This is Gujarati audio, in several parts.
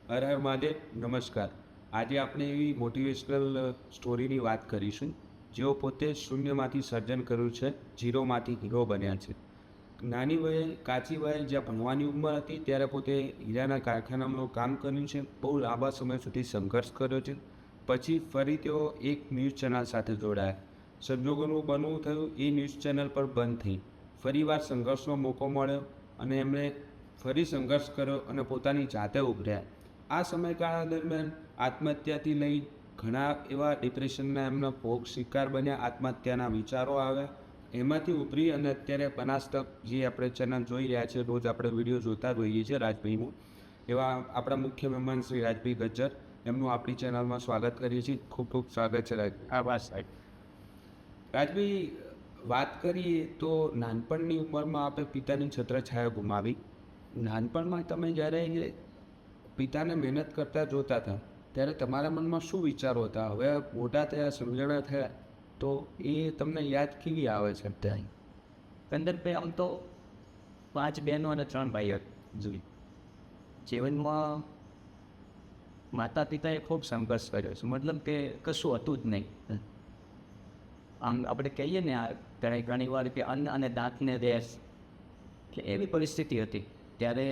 હર હર મહાદેવ. નમસ્કાર. આજે આપણે એવી મોટિવેશનલ સ્ટોરીની વાત કરીશું જેઓ પોતે શૂન્યમાંથી સર્જન કર્યું છે, ઝીરોમાંથી હીરો બન્યા છે. નાની વયે કાચી વયે જ્યાં ભણવાની ઉંમર હતી ત્યારે પોતે હીરાના કારખાનામાં કામ કર્યું છે, બહુ લાંબા સમય સુધી સંઘર્ષ કર્યો છે. પછી ફરી તેઓ એક ન્યૂઝ ચેનલ સાથે જોડાયા. સંજોગોનું બનવું થયું, એ ન્યૂઝ ચેનલ પર બંધ થઈ. ફરીવાર સંઘર્ષનો મોકો મળ્યો અને એમણે ફરી સંઘર્ષ કર્યો અને પોતાની જાતે ઉભર્યા. આ સમયગાળા દરમિયાન આત્મહત્યાથી લઈ ઘણા એવા ડિપ્રેશનના એમના ભોગ શિકાર બન્યા, આત્મહત્યાના વિચારો આવ્યા. એમાંથી ઉભરી અને અત્યારે બનાસતક જે આપણે ચેનલ જોઈ રહ્યા છે, રોજ આપણે વિડીયો જોતા જોઈએ છીએ રાજભાઈનું, એવા આપણા મુખ્ય મહેમાન શ્રી રાજભાઈ ગજ્જર, એમનું આપણી ચેનલમાં સ્વાગત કરીએ છીએ. ખૂબ ખૂબ સ્વાગત છે રાજભાઈ. આભાર સાહેબ. રાજભાઈ, વાત કરીએ તો નાનપણની ઉંમરમાં આપણે પિતાની છત્રછાયા ગુમાવી. નાનપણમાં તમે જ્યારે પિતાને મહેનત કરતા જોતા હતા ત્યારે તમારા મનમાં શું વિચારો હતા? હવે મોટા થયા, સમજણા થયા, તો એ તમને યાદ કેવી આવે છે અત્યારે? કંદરભાઈ, આમ તો 5 બહેનો અને 3 ભાઈઓ જોઈ. જીવનમાં માતા પિતાએ ખૂબ સંઘર્ષ કર્યો છે, મતલબ કે કશું હતું જ નહીં. આમ આપણે કહીએ ને ઘણી વાર કે અન્ન અને દાંતને રેસ, એટલે એવી પરિસ્થિતિ હતી. ત્યારે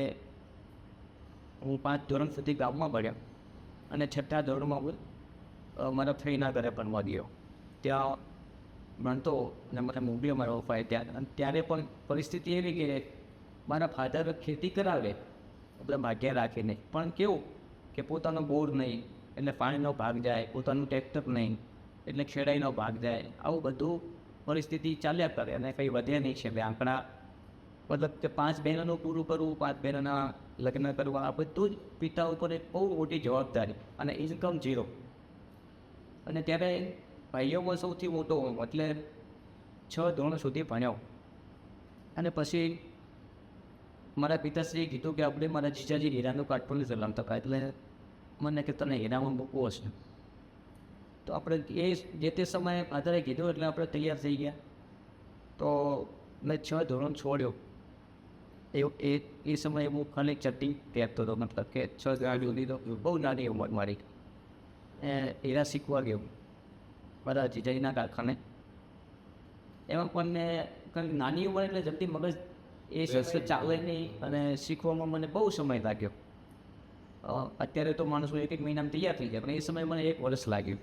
હું 5 ધોરણ સુધી ગામમાં ભણ્યો અને 6થા ધોરણમાં હું મારા ફઈના ઘરે ભણવા ગયો. ત્યાં ભણતો અને મને મુંબઈમાં રોપાય ત્યાં. ત્યારે પણ પરિસ્થિતિ એવી કે મારા ફાધર ખેતી કરાવે આપણે ભાગ્યા રાખીને, પણ કેવું કે પોતાનો બોર નહીં એટલે પાણીનો ભાગ જાય, પોતાનું ટ્રેક્ટર નહીં એટલે ખેડાઈનો ભાગ જાય, આવું બધું પરિસ્થિતિ ચાલ્યા કરે અને કંઈ વધે નહીં છે. આંકડા મતલબ કે 5 બહેનોનું પૂરું કરવું, 5 બહેનોના લગ્ન કરવા, આ બધું જ પિતા ઉપર એક બહુ મોટી જવાબદારી અને ઇન્કમ 0. અને ત્યારે ભાઈઓમાં સૌથી મોટો એટલે 6 ધોરણ સુધી ભણ્યો. અને પછી મારા પિતાશ્રીએ કીધું કે આપણે મારા જીજાજી હીરાનું કાટપોલી ચલાવતા હતા, એટલે મને કે તને હીરામાં મૂકવો હશે. તો આપણે એ જે તે સમયે ફાધરે કીધું એટલે આપણે તૈયાર થઈ ગયા. તો મેં 6 ધોરણ છોડ્યો. એ સમયે હું ખાલી ચટ્ટી પહેરતો હતો, મતલબ કે 6 ગાડી લીધો, બહુ નાની ઉંમર મારી. હીરા શીખવા ગયો મારા જીજાજીના કારખાને. એમાં પણ મેં કંઈક નાની ઉંમર એટલે જલ્દી મગજ એ શસ્ત્ર ચાલે નહીં અને શીખવામાં મને બહુ સમય લાગ્યો. અત્યારે તો માણસો 1 મહિનામાં તૈયાર થઈ જાય, પણ એ સમયે મને 1 વર્ષ લાગ્યું.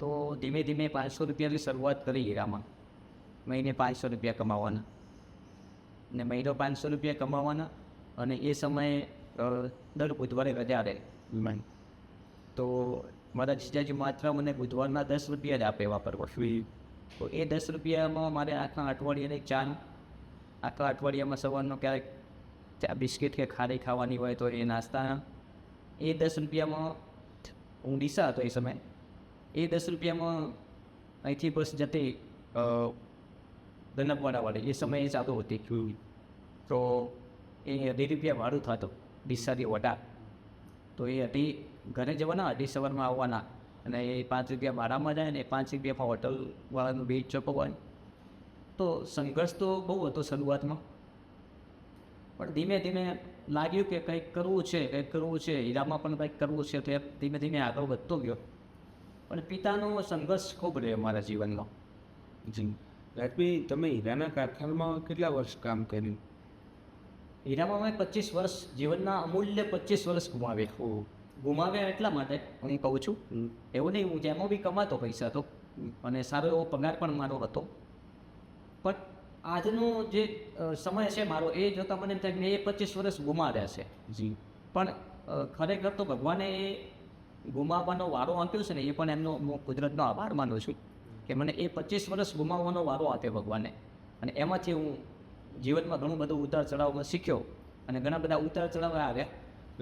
તો ધીમે ધીમે 500 રૂપિયાની શરૂઆત કરી હીરામાં. મહિને 500 રૂપિયા કમાવાના ને મહિનો 500 રૂપિયા કમાવાના. અને એ સમયે દર બુધવારે રજા રહે. તો મારા જીજાજી માત્ર મને બુધવારના 10 રૂપિયા જ આપે વાપરવા. તો એ 10 રૂપિયામાં મારે આખા અઠવાડિયાની આખા અઠવાડિયામાં સવારનો ક્યારેક ચા બિસ્કિટ કે ખારી ખાવાની હોય તો એ નાસ્તા. એ 10 રૂપિયામાં હું ડીસા હતો એ સમયે. એ 10 રૂપિયામાં અહીંથી બસ જતી દનપવાડાવાળી, એ સમયે ચાલુ હતી. તો એ 2 રૂપિયા ભાડું થતું ડીસાથી વટા. તો એ અઢી ઘરે જવાના, 2 સવારમાં આવવાના, અને એ 5 રૂપિયા ભાડામાં જાય ને 5 રૂપિયામાં હોટલવાળાનું બીજ ચૂકવવાનું. તો સંઘર્ષ તો બહુ હતો શરૂઆતમાં, પણ ધીમે ધીમે લાગ્યું કે કંઈક કરવું છે, હીરામાં પણ કંઈક કરવું છે. તો એ ધીમે ધીમે આગળ વધતો ગયો. પણ પિતાનો સંઘર્ષ ખૂબ રહ્યો મારા જીવનમાં. જી રાજભાઈ, તમે હીરાના કારખાનામાં કેટલા વર્ષ કામ કર્યું? હીરામાં મેં 25 વર્ષ, જીવનના અમૂલ્ય 25 વર્ષ ગુમાવ્યા એટલા માટે હું કહું છું. એવું નહીં, હું જેમાં બી કમાતો પૈસા તો, અને સારો એવો પગાર પણ મારો હતો. પણ આજનો જે સમય છે મારો, એ જોતાં મને એમ થાય કે મેં એ 25 વર્ષ ગુમાવ્યા છે. જી. પણ ખરેખર તો ભગવાને એ ગુમાવવાનો વારો આપ્યો છે ને, એ પણ એમનો હું કુદરતનો આભાર માનું છું કે મને એ 25 વર્ષ ગુમાવવાનો વારો આપ્યો ભગવાને. અને એમાંથી હું જીવનમાં ઘણું બધું ઉતાર ચઢાવમાં શીખ્યો અને ઘણા બધા ઉતાર ચઢાવ આવ્યા.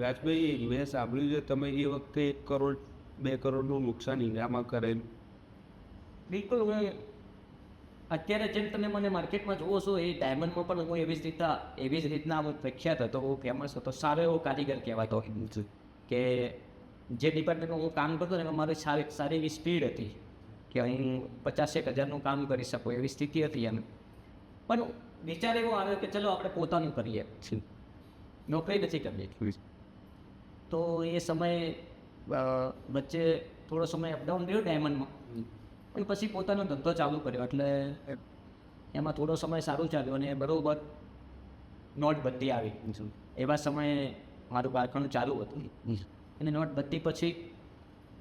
રાજભાઈ, મેં સાંભળ્યું છે તમે એ વખતે 1 કરોડ 2 કરોડનું નુકસાન હીરામાં કરેલું. બિલકુલ. હું અત્યારે જેમ તમે મને માર્કેટમાં જોવો છો, એ ડાયમંડમાં પણ હું એવી જ રીતના પ્રખ્યાત હતો, હું ફેમસ હતો, સારો એવો કારીગર કહેવાતો. કે જે ડિપાર્ટમેન્ટમાં હું કામ કરતો ને એમાં મારી સારી એવી સ્પીડ હતી કે હું 50,000-1,000 કામ કરી શકું એવી સ્થિતિ હતી એમ. પણ વિચાર એવો આવ્યો કે ચલો આપણે પોતાનું કરીએ. નોકરી નથી કરવી. તો એ સમયે વચ્ચે થોડો સમય અપડાઉન રહ્યો ડાયમંડમાં, અને પછી પોતાનો ધંધો ચાલુ કર્યો. એટલે એમાં થોડો સમય સારું ચાલ્યું અને બરાબર નોટબંધી આવી. એવા સમયે મારું બાળપણ ચાલુ હતું, અને નોટબંધી પછી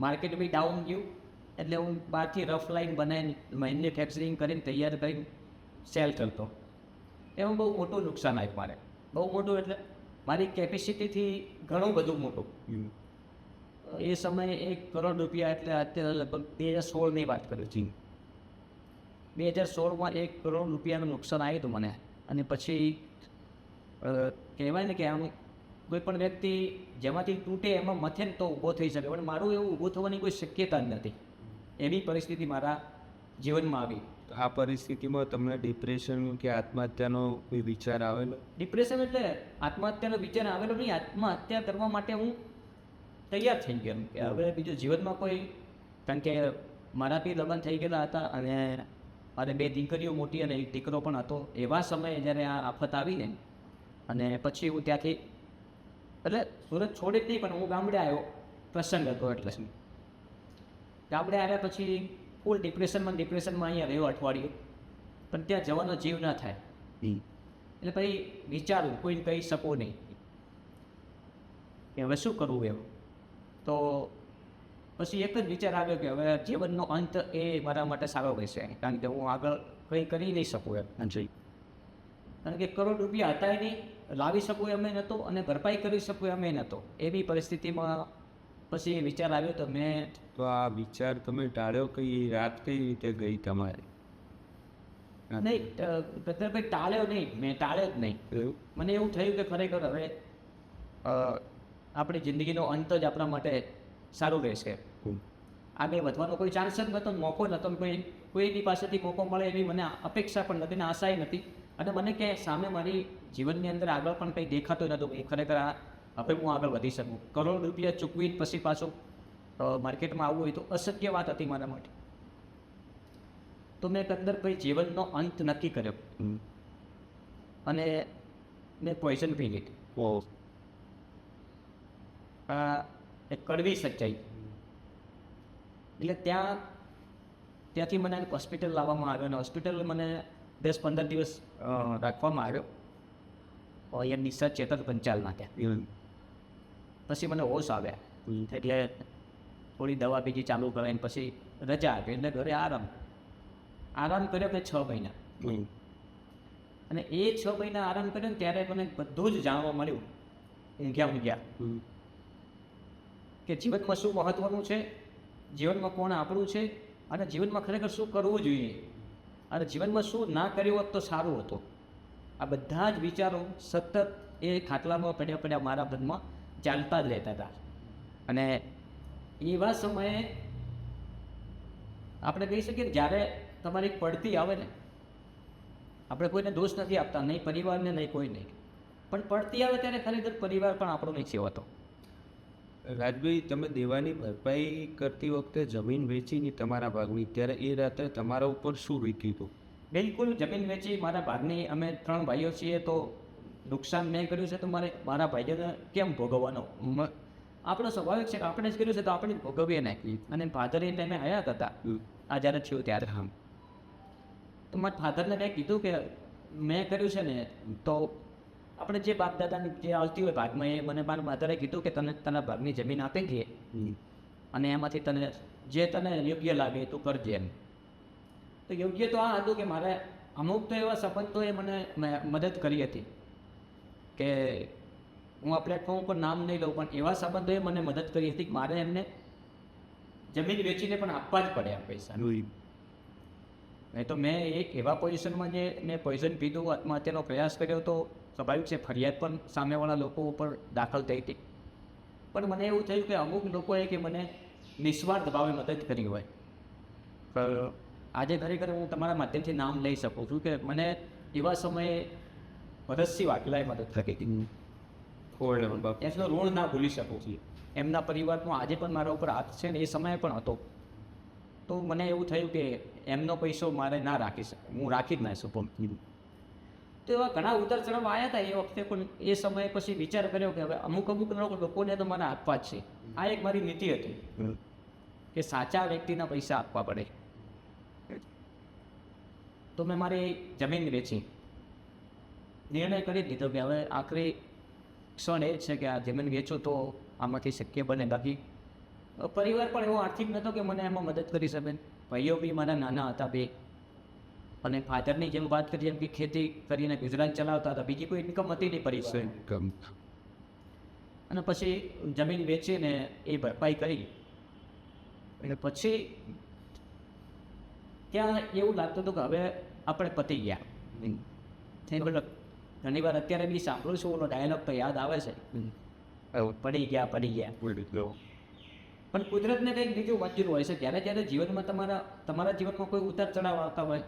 માર્કેટ બી ડાઉન ગયું. એટલે હું બહારથી રફ લાઇન બનાવીને મેન્યુફેક્ચરિંગ કરીને તૈયાર કરીને સેલ કરતો. એમાં બહુ મોટું નુકસાન આવ્યું મારે, બહુ મોટું એટલે મારી કેપેસિટીથી ઘણું બધું મોટું. એ સમયે 1 કરોડ રૂપિયા એટલે અત્યારે લગભગ 2016ની વાત કરું છું. 2016માં 1 કરોડ રૂપિયાનું નુકસાન આવ્યું હતું મને. અને પછી કહેવાય ને કે આમ કોઈ પણ વ્યક્તિ જેમાંથી તૂટે એમાં મથે ને તો ઊભો થઈ શકે, પણ મારું એવું ઊભું થવાની કોઈ શક્યતા જ નથી. એવી પરિસ્થિતિ મારા જીવનમાં આવી. આ પરિસ્થિતિમાં તમને ડિપ્રેશન કે આત્મહત્યાનો કોઈ વિચાર આવેલો? ડિપ્રેશન એટલે આત્મહત્યાનો વિચાર આવેલો નહીં. આત્મહત્યા કરવા માટે હું તૈયાર થઈ ગયો કે હવે બીજું જીવનમાં કોઈ, કારણ કે મારા બી લગ્ન થઈ ગયેલા હતા અને મારે 2 દીકરીઓ મોટી અને 1 દીકરો પણ હતો. એવા સમયે જ્યારે આ આફત આવી ને, અને પછી હું ત્યાંથી એટલે સુરત છોડી જ નહીં, પણ હું ગામડે આવ્યો, પ્રસંગ હતો એટલે. ગામડે આવ્યા પછી ફૂલ ડિપ્રેશનમાં અહીંયા રહ્યો અઠવાડિયું, પણ ત્યાં જવાનો જીવ ના થાય. એટલે પછી વિચારું કોઈને કહી શકું નહીં કે હવે શું કરવું એમ. તો પછી એક જ વિચાર આવ્યો કે હવે જીવનનો અંત એ મારા માટે સારો રહેશે, કારણ કે હું આગળ કંઈ કરી નહીં શકું એમ. કારણ કે 1 કરોડ રૂપિયા હતા નહીં, લાવી શકું એમ નહોતો, અને ભરપાઈ કરી શકું એમ નહોતો. એવી પરિસ્થિતિમાં પછી વિચાર આવ્યો. તો મેં તો આ વિચાર તમે ટાળ્યો? કઈ રાત કઈ રીતે ગઈ તમારી? નહીં, ભાઈ ટાળ્યો નહીં, મેં ટાળ્યો જ નહીં. મને એવું થયું કે ખરેખર હવે આપણી જિંદગીનો અંત જ આપણા માટે સારું રહેશે. આગળ વધવાનો કોઈ ચાન્સ જ નહોતો, મોકો નહોતો. કોઈની પાસેથી મોકો મળે એવી મને અપેક્ષા પણ નથી ને આશાય નથી. અને મને કે સામે મારી જીવનની અંદર આગળ પણ કંઈ દેખાતું નહોતું કે ખરેખર હવે હું આગળ વધી શકું. 1 કરોડ રૂપિયા ચૂકવીને પછી પાછું માર્કેટમાં આવવું હોય તો અશક્ય વાત હતી મારા માટે. તો મેં અંદર ભાઈ જીવનનો અંત નક્કી કર્યો અને મેં પોઈઝન પી લીધું. એક કડવી સચ્ચાઈ. એટલે ત્યાંથી મને હોસ્પિટલ લાવવામાં આવ્યો, અને હોસ્પિટલ મને 10-15 દિવસ રાખવામાં આવ્યો એમની ચેતન પંચાલના ત્યાં. પછી મને હોશ આવ્યા, એટલે થોડી દવા બીજી ચાલુ કરાવીને પછી રજા આપી, એટલે ઘરે આરામ કર્યો મેં 6 મહિના. અને એ 6 મહિના આરામ કર્યો ને ત્યારે મને બધું જ જાણવા મળ્યું ઊંઘ્યા કે જીવનમાં શું મહત્ત્વનું છે, જીવનમાં કોણ આપણું છે, અને જીવનમાં ખરેખર શું કરવું જોઈએ, અને જીવનમાં શું ના કર્યું હોત તો સારું હતું. આ બધા જ વિચારો સતત એ ખાટલામાં પડ્યા મારા મનમાં ચાલતા જ રહેતા હતા. અને એવા સમયે આપણે કહી શકીએ જ્યારે તમારી પડતી આવે ને, આપણે કોઈને દોષ નથી આપતા, નહીં પરિવારને નહીં કોઈ નહીં, પણ પડતી આવે ત્યારે ખરેખર પરિવાર પણ આપણો નહીં સેવાતો. રાજભાઈ, તમે દેવાની ભરપાઈ કરતી વખતે જમીન વેચીની તમારા ભાગની, ત્યારે એ રાતે તમારા ઉપર શું વીત્યું હતું? બિલકુલ જમીન વેચી મારા ભાગની. અમે 3 ભાઈઓ છીએ, તો નુકસાન મેં કર્યું છે તો મારા ભાઈઓને કેમ ભોગવવાનો? આપણો સ્વાભાવિક છે કે આપણે જ કર્યું છે તો આપણે ભોગવીએ નહીં. અને ફાધર એ ટાઈમે હયાત હતા, આ જ્યારે થયું ત્યારે. તો મારા ફાધરને મેં કીધું કે મેં કર્યું છે ને, તો આપણે જે બાપ દાદાની જે આવતી હોય ભાગમાં, એ મને મારા ફાધરે કીધું કે તને તારા ભાગની જમીન આપી દઈએ, અને એમાંથી તને જે તને યોગ્ય લાગે તું કરજે એમ. તો યોગ્ય તો આ હતું કે મારે અમુક તો એવા સંબંધોએ મને મદદ કરી હતી કે હું આ પ્લેટફોર્મ ઉપર નામ નહીં લઉં, પણ એવા સંબંધોએ મને મદદ કરી હતી કે મારે એમને જમીન વેચીને પણ આપવા જ પડે આ પૈસા. નહીં તો મેં એક એવા પોઝિશનમાં જે મેં પોઈઝન પીધું, આત્મહત્યાનો પ્રયાસ કર્યો, તો સ્વાભાવિક છે ફરિયાદ પણ સામેવાળા લોકો ઉપર દાખલ થઈ હતી. પણ મને એવું થયું કે અમુક લોકોએ કે મને નિસ્વાર્થ ભાવે મદદ કરી હોય. આજે ખરેખર હું તમારા માધ્યમથી નામ લઈ શકું છું કે મને એવા સમયે ભરતસિંહ વાઘેલાએ મદદ કરી હતી. એમનો ઋણ ના ભૂલી શકું છું. એમના પરિવારનો આજે પણ મારા ઉપર હાથ છે ને, એ સમયે પણ હતો. તો મને એવું થયું કે એમનો પૈસો મારે ના રાખી શકે, હું રાખી જ ના શકું. તો એવા ઘણા ઉતાર ચઢાવ આવ્યા હતા એ વખતે, પણ એ સમયે પછી વિચાર કર્યો કે હવે અમુક લોકોને તો મને આપવા જ છે. આ એક મારી નીતિ હતી કે સાચા વ્યક્તિના પૈસા આપવા પડે. તો મેં મારી જમીન વેચી, નિર્ણય કરી દીધો કે હવે આખરી ક્ષણ એ જ છે કે આ જમીન વેચો તો આમાંથી શક્ય બને. બાકી પરિવાર પણ એવો આર્થિક નહોતો કે મને એમાં મદદ કરી શકે. ભાઈઓ બી મારા નાના હતા બે, અને ફાધરની જેમ વાત કરી એમ કે ખેતી કરીને ગુજરાત ચલાવતા હતા, બીજી કોઈ ઇન્કમ હતી નહીં પરિવાર. અને પછી જમીન વેચીને એ ભરપાઈ કરી. એટલે પછી ત્યાં એવું લાગતું હતું કે હવે આપણે પતી ગયા. ઘણી વાર અત્યારે બી સાંભળું છું, ઓલો ડાયલોગ તો યાદ આવે છે, પડી ગયા પડી ગયા. પણ કુદરતને કંઈક બીજું મંજૂર હોય છે. જ્યારે જ્યારે જીવનમાં તમારા જીવનમાં કોઈ ઉતાર ચઢાવ આવતા હોય,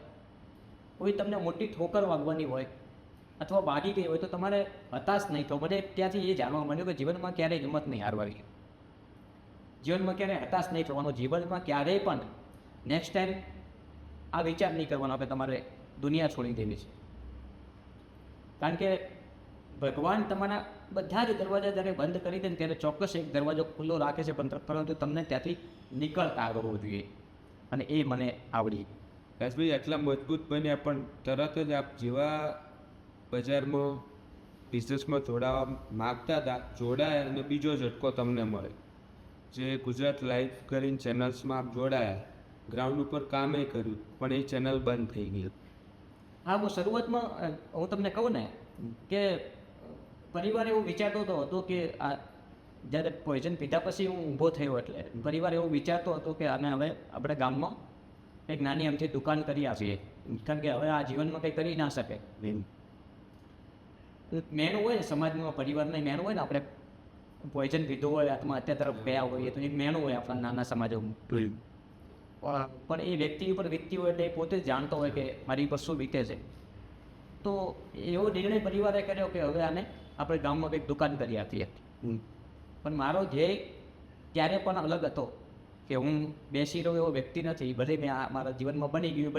કોઈ તમને મોટી ઠોકર વાગવાની હોય અથવા વાગી ગઈ હોય, તો તમારે હતાશ નહીં થવું. મને ત્યાંથી એ જાણવા મળ્યું કે જીવનમાં ક્યારેય હિંમત નહીં હારવાની, જીવનમાં ક્યારેય હતાશ નહીં થવાનું, જીવનમાં ક્યારેય પણ નેક્સ્ટ ટાઈમ આ વિચાર નહીં કરવાનો કે તમારે દુનિયા છોડી દેવી છે. કારણ કે ભગવાન તમારા બધા જ દરવાજા જ્યારે બંધ કરી દે ને ત્યારે ચોક્કસ એક દરવાજો ખુલ્લો રાખે છે, પરંતુ તમને ત્યાંથી નીકળતા આવડવું જોઈએ. અને એ મને આવડી. ભાઈ આટલા મજબૂત બન્યા, પણ તરત જ આપ જેવા બજારમાં બિઝનેસમાં જોડાવા માગતા હતા, જોડાયા અને બીજો ઝટકો તમને મળે. જે ગુજરાત લાઈવ કરીને ચેનલ્સમાં આપ જોડાયા, ગ્રાઉન્ડ ઉપર કામે કર્યું, પણ એ ચેનલ બંધ થઈ ગઈ. હા, હું શરૂઆતમાં હું તમને કહું ને કે પરિવાર એવું વિચારતો હતો કે આ જ્યારે પોઈઝન પીધા પછી હું ઊભો થયો, એટલે પરિવાર એવું વિચારતો હતો કે આને હવે આપણે ગામમાં એક નાની અમથી દુકાન કરી આપીએ, કારણ કે હવે આ જીવનમાં કંઈ કરી ના શકે. મેનું હોય ને સમાજમાં, પરિવારના મેનું હોય ને, આપણે પોઈઝન પીધું હોય, આત્મહત્યા તરફ ગયા હોઈએ તો એક મેનું હોય આપણા નાના સમાજોમાં. પણ એ વ્યક્તિ ઉપર વીતતી હોય એટલે એ પોતે જ જાણતો હોય કે મારી પર શું વીતે છે. તો એવો નિર્ણય પરિવારે કર્યો કે હવે આને આપણે ગામમાં કંઈક દુકાન કરી આપીએ. પણ મારો ધ્યેય ત્યારે પણ અલગ હતો કે હું બેસી રહ્યો એવો વ્યક્તિ નથી. ભલે મેં આ મારા જીવનમાં બની ગયું,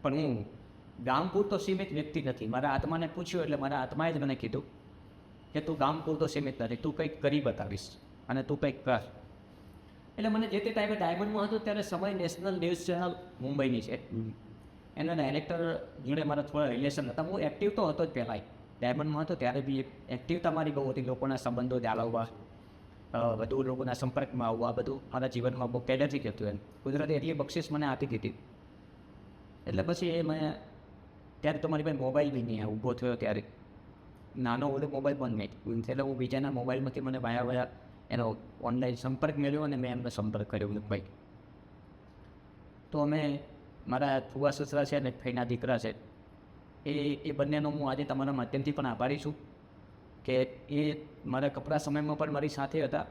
પણ હું ગામ પૂરતો સીમિત વ્યક્તિ નથી. મારા આત્માને પૂછ્યું એટલે મારા આત્માએ જ મને કીધું કે તું ગામ પૂરતો સીમિત નથી, તું કંઈક કરી બતાવીશ અને તું કંઈક કર. એટલે મને જે તે ટાઈમે ડાયમંડમાં હતો ત્યારે સમય નેશનલ ન્યૂઝ ચેનલ મુંબઈની છે, એના ડાયરેક્ટર જોડે મારા થોડા રિલેશન હતા. હું એક્ટિવ તો હતો જ પહેલાં, ડાયમંડમાં હતો ત્યારે બી એક્ટિવતા મારી બહુ હતી, લોકોના સંબંધો જાળવવા, વધુ લોકોના સંપર્કમાં આવવા, બધું મારા જીવનમાં બહુ પહેલેથી જ હતું. એમ કુદરતે એટલી બક્ષિસ મને આપી દીધી. એટલે પછી એ મેં ત્યારે તો મારી પાસે મોબાઈલ બી નહીં, ઊભો થયો ત્યારે નાનો ઓલો મોબાઈલ પણ નહીં, એટલે હું બીજાના મોબાઈલમાંથી મને વાયા એનો ઓનલાઈન સંપર્ક મેળવ્યો અને મેં એમને સંપર્ક કર્યો મુંબઈ. તો અમે મારા ફુવા સસરા છે અને ફઈના દીકરા છે, એ બંનેનો હું આજે તમારા માધ્યમથી પણ આભારી છું કે એ મારા કપરા સમયમાં પણ મારી સાથે હતા,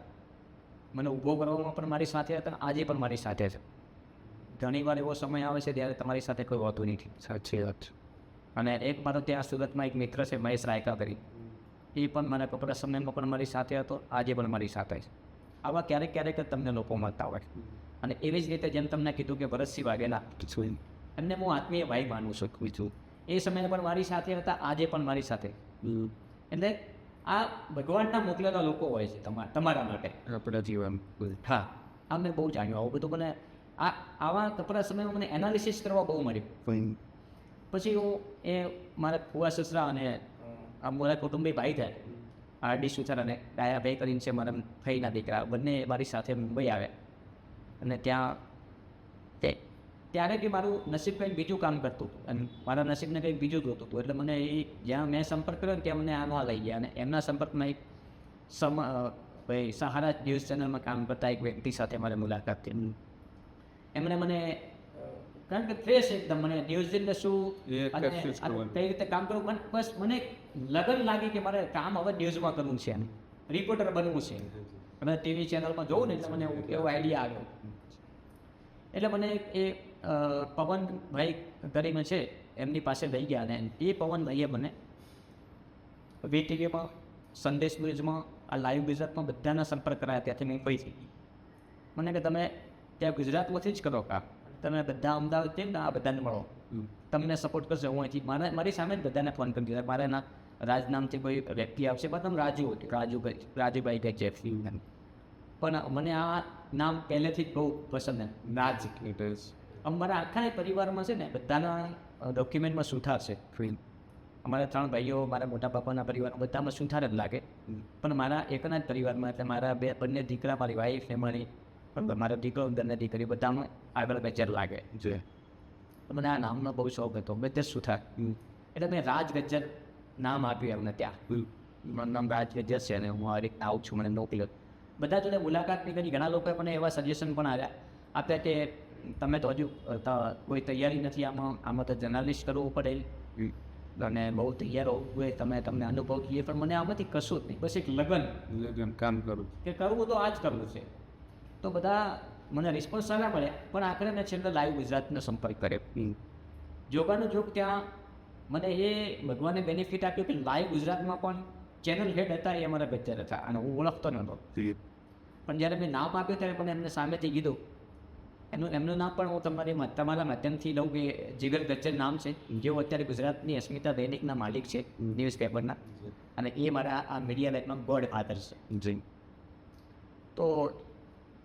મને ઊભો કરવામાં પણ મારી સાથે હતા, આજે પણ મારી સાથે છે. ઘણીવાર એવો સમય આવે છે ત્યારે તમારી સાથે કોઈ હોતું નથી. સાચી વાત. અને એક મારો ત્યાં સુરતમાં એક મિત્ર છે, મહેશ રાયકા કરી, એ પણ મારા કપરા સમયમાં પણ મારી સાથે હતો, આજે પણ મારી સાથે છે. આવા ક્યારેક ક્યારેક જ તમને લોકો મળતા હોય. અને એવી જ રીતે જેમ તમને કીધું કે ભરતસિંહ વાઘેલા, એમને હું આત્મીય ભાઈ માનું છું. એ સમયે પણ મારી સાથે હતા, આજે પણ મારી સાથે. એટલે આ ભગવાનના મોકલેલા લોકો હોય છે તમારા માટે આપણા જીવન. હા, આ મેં બહુ જાણ્યું. આવું બધું મને આવા કપરા સમયમાં મને એનાલિસિસ કરવા બહુ મળ્યું. પછી હું એ મારા ફુવા સસરા અને આ મારા કુટુંબી ભાઈ થાય, આરડી સુથાર અને ડાયાભાઈ કરીને છે મારા ફઈના દીકરા, બંને મારી સાથે મુંબઈ આવ્યા. અને ત્યારે કે મારું નસીબ કંઈક બીજું કામ કરતું હતું અને મારા નસીબને કંઈક બીજું જોતું હતું. એટલે મને એ જ્યાં મેં સંપર્ક કર્યો ને ત્યાં મને આમાં લઈ ગયા. અને એમના સંપર્કમાં એક ભાઈ સહારા ન્યૂઝ ચેનલમાં કામ કરતા એક વ્યક્તિ સાથે મારી મુલાકાત થઈ. એમણે મને, કારણ કે ફ્રેશ એકદમ, મને ન્યૂઝ એટલે શું અને કઈ રીતે કામ કરવું, બસ મને લગન લાગી કે મારે કામ હવે ન્યૂઝમાં કરવું છે, રિપોર્ટર બનવું છે. અને ટીવી ચેનલમાં જોઉં ને એટલે મને એવો આઈડિયા આવ્યો. એટલે મને એ પવનભાઈ કરીને છે એમની પાસે લઈ ગયા. અને એ પવનભાઈએ મને વીટીવીમાં, સંદેશ ન્યૂઝમાં, આ લાઈવ ગુજરાતમાં બધાના સંપર્ક કરાયા ત્યાંથી મુંબઈથી. મને કે તમે ત્યાં ગુજરાતમાંથી જ કરો કામ, તમે બધા અમદાવાદ છે ને આ બધાને મળો, તમને સપોર્ટ કરશે. હું અહીંથી મારી સામે જ બધાને ફોન કરી દીધા. મારે ના રાજ નામથી કોઈ વ્યક્તિ આવશે, પણ તમે રાજુભાઈ કંઈક છે. પણ મને આ નામ પહેલેથી જ બહુ પસંદ છે, રાજ. અમારા આખા પરિવારમાં છે ને બધાના ડોક્યુમેન્ટમાં સુથાર છે. અમારા 3 ભાઈઓ, મારા મોટા બાપાના પરિવારમાં બધામાં સુથાર જ લાગે. પણ મારા એકના જ પરિવારમાં, એટલે મારા બંને દીકરા, મારી વાઈફ ને મારો દીકરો, બંને દીકરી, બધામાં આગળ ગજ્જર લાગે. મને આ નામનો બહુ શોખ હતો, ગજ્જર સુથાર. એટલે મેં રાજ ગજ્જર નામ આપ્યું એમને ત્યાં. મારું નામ રાજ ગજ્જર છે અને હું આ રીતના આવું છું, મને મોકલ્યો. બધા જોડે મુલાકાત નહીં કરી. ઘણા લોકોએ મને એવા સજેશન પણ આપ્યા કે તમે તો હજુ કોઈ તૈયારી નથી, આમાં તો જર્નાલિસ્ટ કરવું પડે અને બહુ તૈયાર હોવું જોઈએ, તમને અનુભવ જોઈએ. પણ મને આમાંથી કશું જ નહીં, બસ એક લગન કામ કરું કે કરવું તો આ જ કરવું છે. તો બધા મને રિસ્પોન્સ સારા મળ્યા. પણ આખરે મેં છેલ્લે લાઈવ ગુજરાતનો સંપર્ક કર્યો. જોગાનું જોગ ત્યાં મને એ ભગવાને બેનિફિટ આપ્યું કે લાઈવ ગુજરાતમાં પણ ચેનલ હેડ હતા, એ અમારા ગજ્જર હતા અને હું ઓળખતો નહોતો. પણ જ્યારે મેં નામ આપ્યું ત્યારે પણ એમને સામેથી કીધું, એમનું નામ પણ હું તમારા માધ્યમથી લઉં કે જીગર ગજ્જર નામ છે, જેઓ અત્યારે ગુજરાતની અસ્મિતા દૈનિકના માલિક છે, ન્યૂઝપેપરના. અને એ મારા આ મીડિયા લાઈફમાં ગોડ ફાધર છે. તો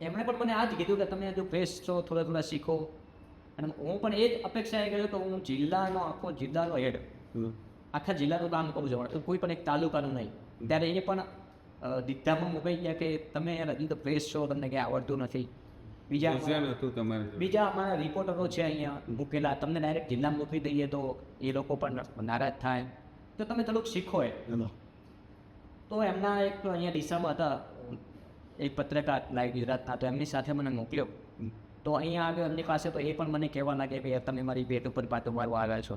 એમણે પણ મને આ જ કીધું કે તમે જો પ્રેસ છો, થોડા શીખો. અને હું પણ એ જ અપેક્ષાએ ગયો કે હું આખો જિલ્લાનો હેડ, આખા જિલ્લાનું કામ કરું છું, કોઈ પણ એક તાલુકાનું નહીં. ત્યારે એ પણ દિગ્ધામાં મુકાઈ ગયા કે તમે યાર હજી તો પ્રેસ છો, તમને ક્યાંય આવડતું નથી. બીજા અમારા રિપોર્ટરો છે અહીંયા મૂકેલા, તમને ડાયરેક્ટ જિલ્લામાં મૂકી દઈએ તો એ લોકો પણ નારાજ થાય, તો તમે થોડુંક શીખો. તો એમના એક અહીંયા ડીસામાં હતા એક પત્રકાર લાઈવ ગુજરાતના, તો એમની સાથે મને મોકલ્યો. તો અહીંયા આવ્યો એમની પાસે, તો એ પણ મને કહેવા લાગે કે તમે મારી ભેટ ઉપર પાટો મારવા આવ્યા છો.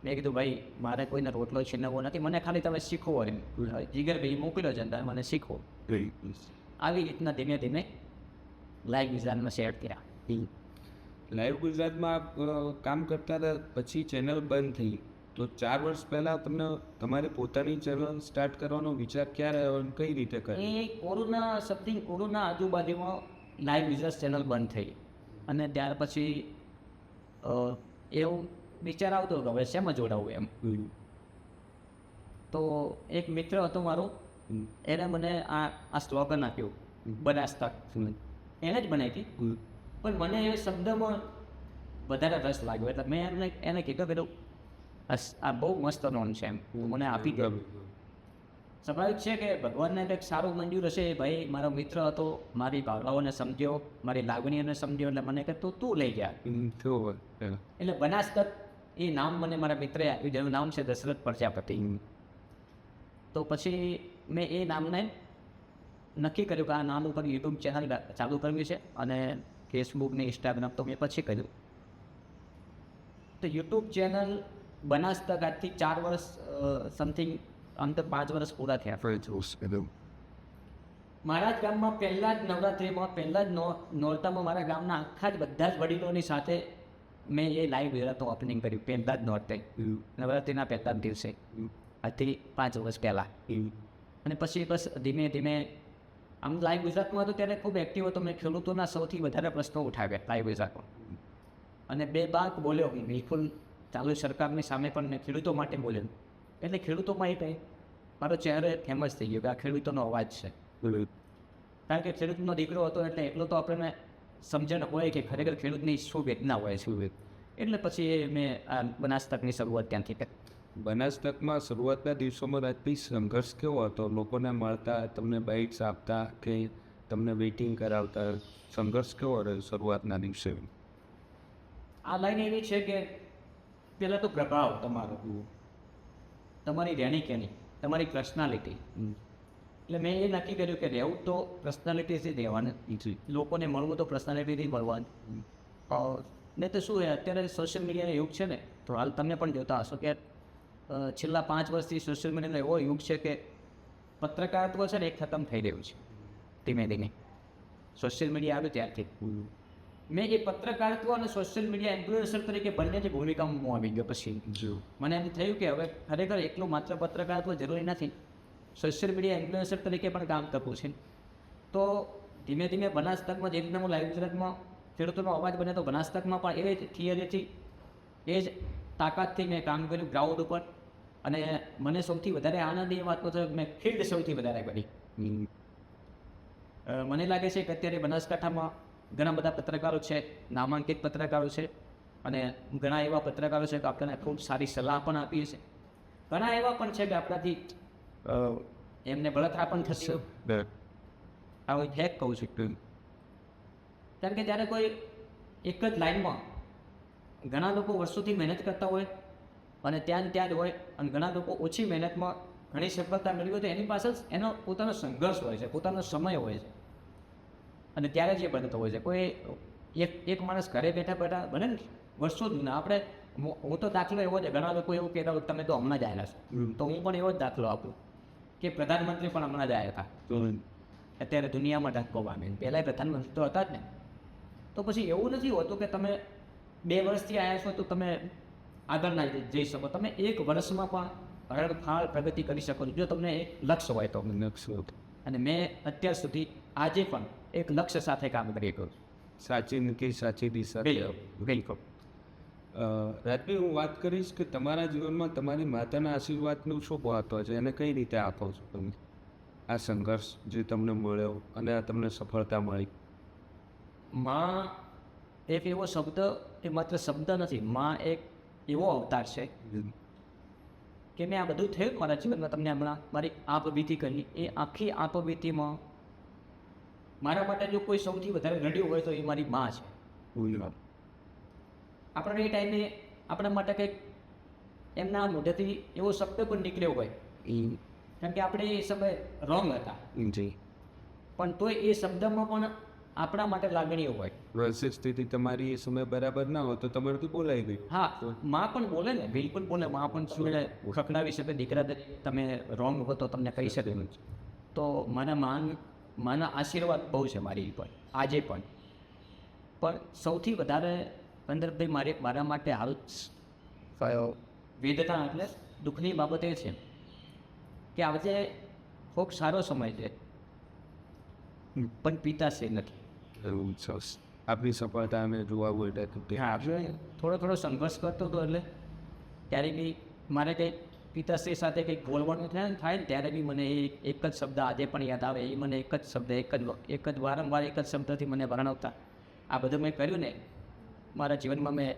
મેં કીધું ભાઈ મારે કોઈને રોટલો છીનવવો નથી, મને ખાલી તમે શીખવો. જીગરભાઈ મોકલ્યો છે તમે મને શીખો. આવી રીતના ધીમે ધીમે લાઈવ ગુજરાતમાં શેર કર્યા. લાઈવ ગુજરાતમાં કામ કરતા હતા, પછી ચેનલ બંધ થઈ. તો 4 વર્ષ પહેલાં તમને તમારે પોતાની ચેનલ સ્ટાર્ટ કરવાનો વિચાર ક્યારે આવ્યો અને કઈ રીતે કર્યો? એ કોરોના આજુબાજુમાં લાઈવ ગુજરાત ચેનલ બંધ થઈ. અને ત્યાર પછી એવું વિચાર આવતો કે હવે શેમાં જોડાવું એમ. તો એક મિત્ર હતો મારો, એને મને આ સ્લોગન આપ્યું, બનાસ તક. એને જ બનાવી હતી, પણ મને એ શબ્દમાં વધારે રસ લાગ્યો. એટલે મેં એને કીધું કે આ બહુ મસ્ત નોન છે એમ, મને આપી દે. સ્વાભાવિક છે કે ભગવાનને કંઈક સારું મંજૂર હશે. ભાઈ મારો મિત્ર હતો, મારી ભાવનાઓને સમજ્યો, મારી લાગણીઓને સમજ્યો, એટલે મને કહે તું લઈ ગયા. એટલે બનાસ તક એ નામ મને મારા મિત્રે આપ્યું, જેનું નામ છે દશરથ પ્રજાપતિ. તો પછી મેં એ નામને નક્કી કર્યું કે આ નામ ઉપર યુટ્યુબ ચેનલ ચાલુ કરવી છે, અને ફેસબુક ને ઇન્સ્ટાગ્રામ તો મેં પછી કર્યું. તો યુટ્યુબ ચેનલ બનાસ તક આજથી 4 વર્ષ સમથિંગ, આમ તો 5 વર્ષ પૂરા થયા. મારા જ ગામમાં પહેલાં જ નવરાત્રિમાં, પહેલાં જ નોરતામાં મારા ગામના આખા જ બધા જ વડીલોની સાથે મેં એ લાઈવ ગુજરાતનું ઓપનિંગ કર્યું. પહેલાં જ નોરતે, નવરાત્રિના પહેલા જ દિવસે, આજથી 5 વર્ષ પહેલાં. અને પછી બસ ધીમે ધીમે આમ લાઈવ ગુજરાતમાં હતો ત્યારે ખૂબ એક્ટિવ હતો. મેં ખેડૂતોના સૌથી વધારે પ્રશ્નો ઉઠાવ્યા લાઈવ ગુજરાતમાં, અને 2 બાક બોલ્યો. બિલકુલ ચાલુ સરકારની સામે પણ મેં ખેડૂતો માટે બોલ્યો. એટલે ખેડૂતોમાં એ કંઈ મારો ચહેરો ફેમસ થઈ ગયો કે આ ખેડૂતોનો અવાજ છે. કારણ કે ખેડૂતનો દીકરો હતો, એટલે એટલો તો આપણને સમજણ હોય કે ખરેખર ખેડૂતની શું વેદના હોય છે. એટલે પછી મેં આ બનાસ તકની શરૂઆત ત્યાંથી કરી. બનાસ તકમાં શરૂઆતના દિવસોમાં રાજભાઈ સંઘર્ષ કેવો હતો? લોકોને મળતા, તમને બાઇટ્સ આપતા કે તમને વેઇટિંગ કરાવતા? સંઘર્ષ કેવો રહ્યો શરૂઆતના દિવસે? આ લાઈન એવી છે કે પહેલાં તો પ્રભાવ તમારો, તમારી રહેણી કેણી, તમારી પર્સનાલિટી. એટલે મેં એ નક્કી કર્યું કે રહેવું તો પર્સનાલિટીથી રહેવાનું, લોકોને મળવું તો પર્સનાલિટીથી મળવાનું. ને તો શું અત્યારે સોશિયલ મીડિયાનો યુગ છે ને, તો હાલ તમે પણ જોતા હશો કે છેલ્લા 5 વર્ષથી સોશિયલ મીડિયાનો એવો યુગ છે કે પત્રકારત્વ છે ને એ ખતમ થઈ રહ્યું છે ધીમે ધીમે. સોશિયલ મીડિયા આવ્યું ત્યારથી મેં એ પત્રકારત્વ અને સોશિયલ મીડિયા ઇન્ફ્લુએન્સર તરીકે બંનેની ભૂમિકામાં હું આવી ગયો. પછી મને એમ થયું કે હવે ખરેખર એકલું માત્ર પત્રકારત્વ જરૂરી નથી, સોશિયલ મીડિયા ઇન્ફ્લુએન્સર તરીકે પણ કામ કરવું છે. તો ધીમે ધીમે બનાસ તકમાં જે રીતના હું લાઈવ ગુજરાતમાં ખેડૂતોનો અવાજ બને તો બનાસકાંઠામાં પણ એ જ થિયરીથી એ જ તાકાતથી મેં કામ કર્યું ગ્રાઉન્ડ ઉપર. અને મને સૌથી વધારે આનંદ એ વાતનો થયો કે મેં ફિલ્ડ સૌથી વધારે કરી. મને લાગે છે કે અત્યારે બનાસકાંઠામાં ઘણા બધા પત્રકારો છે, નામાંકિત પત્રકારો છે, અને ઘણા એવા પત્રકારો છે કે આપણને ખૂબ સારી સલાહ પણ આપીએ છીએ. ઘણા એવા પણ છે કે આપણાથી એમને બળતરા પણ થશે. આ હું હેક કહું છું. કારણ કે જ્યારે કોઈ એક જ લાઈનમાં ઘણા લોકો વર્ષોથી મહેનત કરતા હોય અને ત્યાં જ હોય, અને ઘણા લોકો ઓછી મહેનતમાં ઘણી સફળતા મેળવી હોય, તો એની પાછળ એનો પોતાનો સંઘર્ષ હોય છે, પોતાનો સમય હોય છે, અને ત્યારે જ એ બનતો હોય છે. કોઈ એક માણસ ઘરે બેઠા બને ને વર્ષો જ ના. આપણે હું તો દાખલો એવો છે, ઘણા લોકો એવું કહેતા હોય તમે તો હમણાં જ આવેલા છો, તો હું પણ એવો જ દાખલો આપું કે પ્રધાનમંત્રી પણ હમણાં જ આવ્યા હતા. અત્યારે દુનિયામાં ધક્કો પામે, પહેલાં પ્રધાનમંત્રી તો હતા જ ને. તો પછી એવું નથી હોતું કે તમે 2 વર્ષથી આવ્યા છો તો તમે આગળ ના જઈ શકો. તમે 1 વર્ષમાં પણ હરણફાળ પ્રગતિ કરી શકો છો, જો તમને એક લક્ષ્ય હોય તો. અને મેં અત્યાર સુધી આજે પણ એક લક્ષ્ય સાથે કામ કરી ગયું. સાચી નક્કી સાચી દિશા. બિલકુલ. રાજભાઈ, હું વાત કરીશ કે તમારા જીવનમાં તમારી માતાના આશીર્વાદનું શું મહત્વ છે, એને કઈ રીતે આપો છો તમે? આ સંઘર્ષ જે તમને મળ્યો અને આ તમને સફળતા મળી. માં એક એવો શબ્દ, એ માત્ર શબ્દ નથી, માં એક એવો અવતાર છે કે મેં આ બધું થયું મારા જીવનમાં. તમને હમણાં મારી આપવીતી કરી, એ આખી આપવીતીમાં મારા માટે જો કોઈ સૌથી વધારે રડ્યું હોય તો એ મારી માં છે. આપણે એ ટાઈમે આપણા માટે કંઈક એમના મોઢેથી એવો શબ્દ પણ નીકળ્યો હોય, કારણ કે આપણે એ સમયે રોંગ હતા, પણ તોય એ શબ્દમાં પણ આપણા માટે લાગણીઓ હોય. માનસિક સ્થિતિ તમારી એ સમય બરાબર ના હોય તો તમારાથી બોલાઈ ગયું. હા, માં પણ બોલે ને, બિલકુલ બોલે. માં પણ શું ખખડાવી શકે, દીકરા તમે રોંગ હો તો તમને કહી શકે. તો માના આશીર્વાદ બહુ છે મારી ઉપર આજે પણ. સૌથી વધારે કંદરભાઈ મારા માટે હાલ વેદના એટલે દુઃખની બાબત એ છે કે આજે ખૂબ સારો સમય છે, પણ પિતાશ્રી નથી. આપની સફળતા અમે જોવા બોલતા. હા, થોડો સંઘર્ષ કરતો હતો, એટલે ત્યારે બી મારે કંઈક પિતાશ્રી સાથે કંઈક બોલવાનું થાય ને ત્યારે બી મને એક જ શબ્દ આજે પણ યાદ આવે. એ મને એક જ શબ્દ, એક જ વારંવાર એક જ શબ્દથી મને વર્ણવતા. આ બધું મેં કર્યું ને મારા જીવનમાં, મેં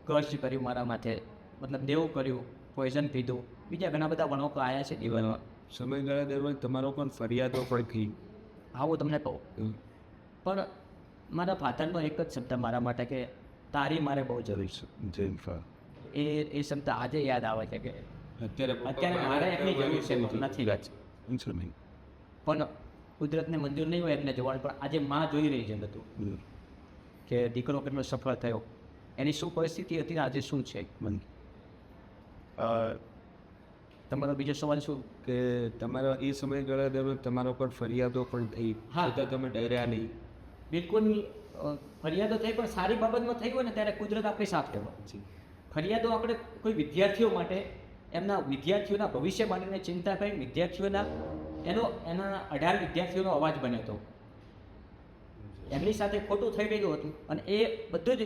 કર્જ કર્યું મારા માથે, મતલબ દેવું કર્યું, પોઈઝન પીધું, બીજા ઘણા બધા વણોકો આવ્યા છે જીવનમાં. સમયગાળા દરમિયાન તમારો પણ ફરિયાદો પણ થઈ. હા, હું તમને કહું, પણ મારા ફાધરનો એક જ શબ્દ મારા માટે કે તારી મારે બહુ જરૂર છે. એ શબ્દ આજે યાદ આવે છે કે અત્યારે મારે એમની જરૂર છે, નથી વાત. પણ કુદરતને મંજૂર નહીં હોય એમને જોવાનું, પણ આજે માં જોઈ રહી છે બધું કે દીકરો કેટલો સફળ થયો, એની શું પરિસ્થિતિ હતી, આજે શું છે. તમારો બીજો સવાલ શું? કે તમારા એ સમયગાળા દરમિયાન તમારા પર ફરિયાદો પણ થઈ. હા, તો તમે ડર્યા નહીં? બિલકુલ. ફરિયાદો થઈ પણ સારી બાબતમાં થઈ હોય ને ત્યારે કુદરત આપણી સાથે હોય. ફરિયાદો આપણે કોઈ વિદ્યાર્થીઓ માટે, એમના વિદ્યાર્થીઓના ભવિષ્ય માટેની ચિંતા કરી, વિદ્યાર્થીઓના એના 18 વિદ્યાર્થીઓનો અવાજ બન્યો હતો. એમની સાથે ખોટું થઈ ગયું હતું અને એ બધું જ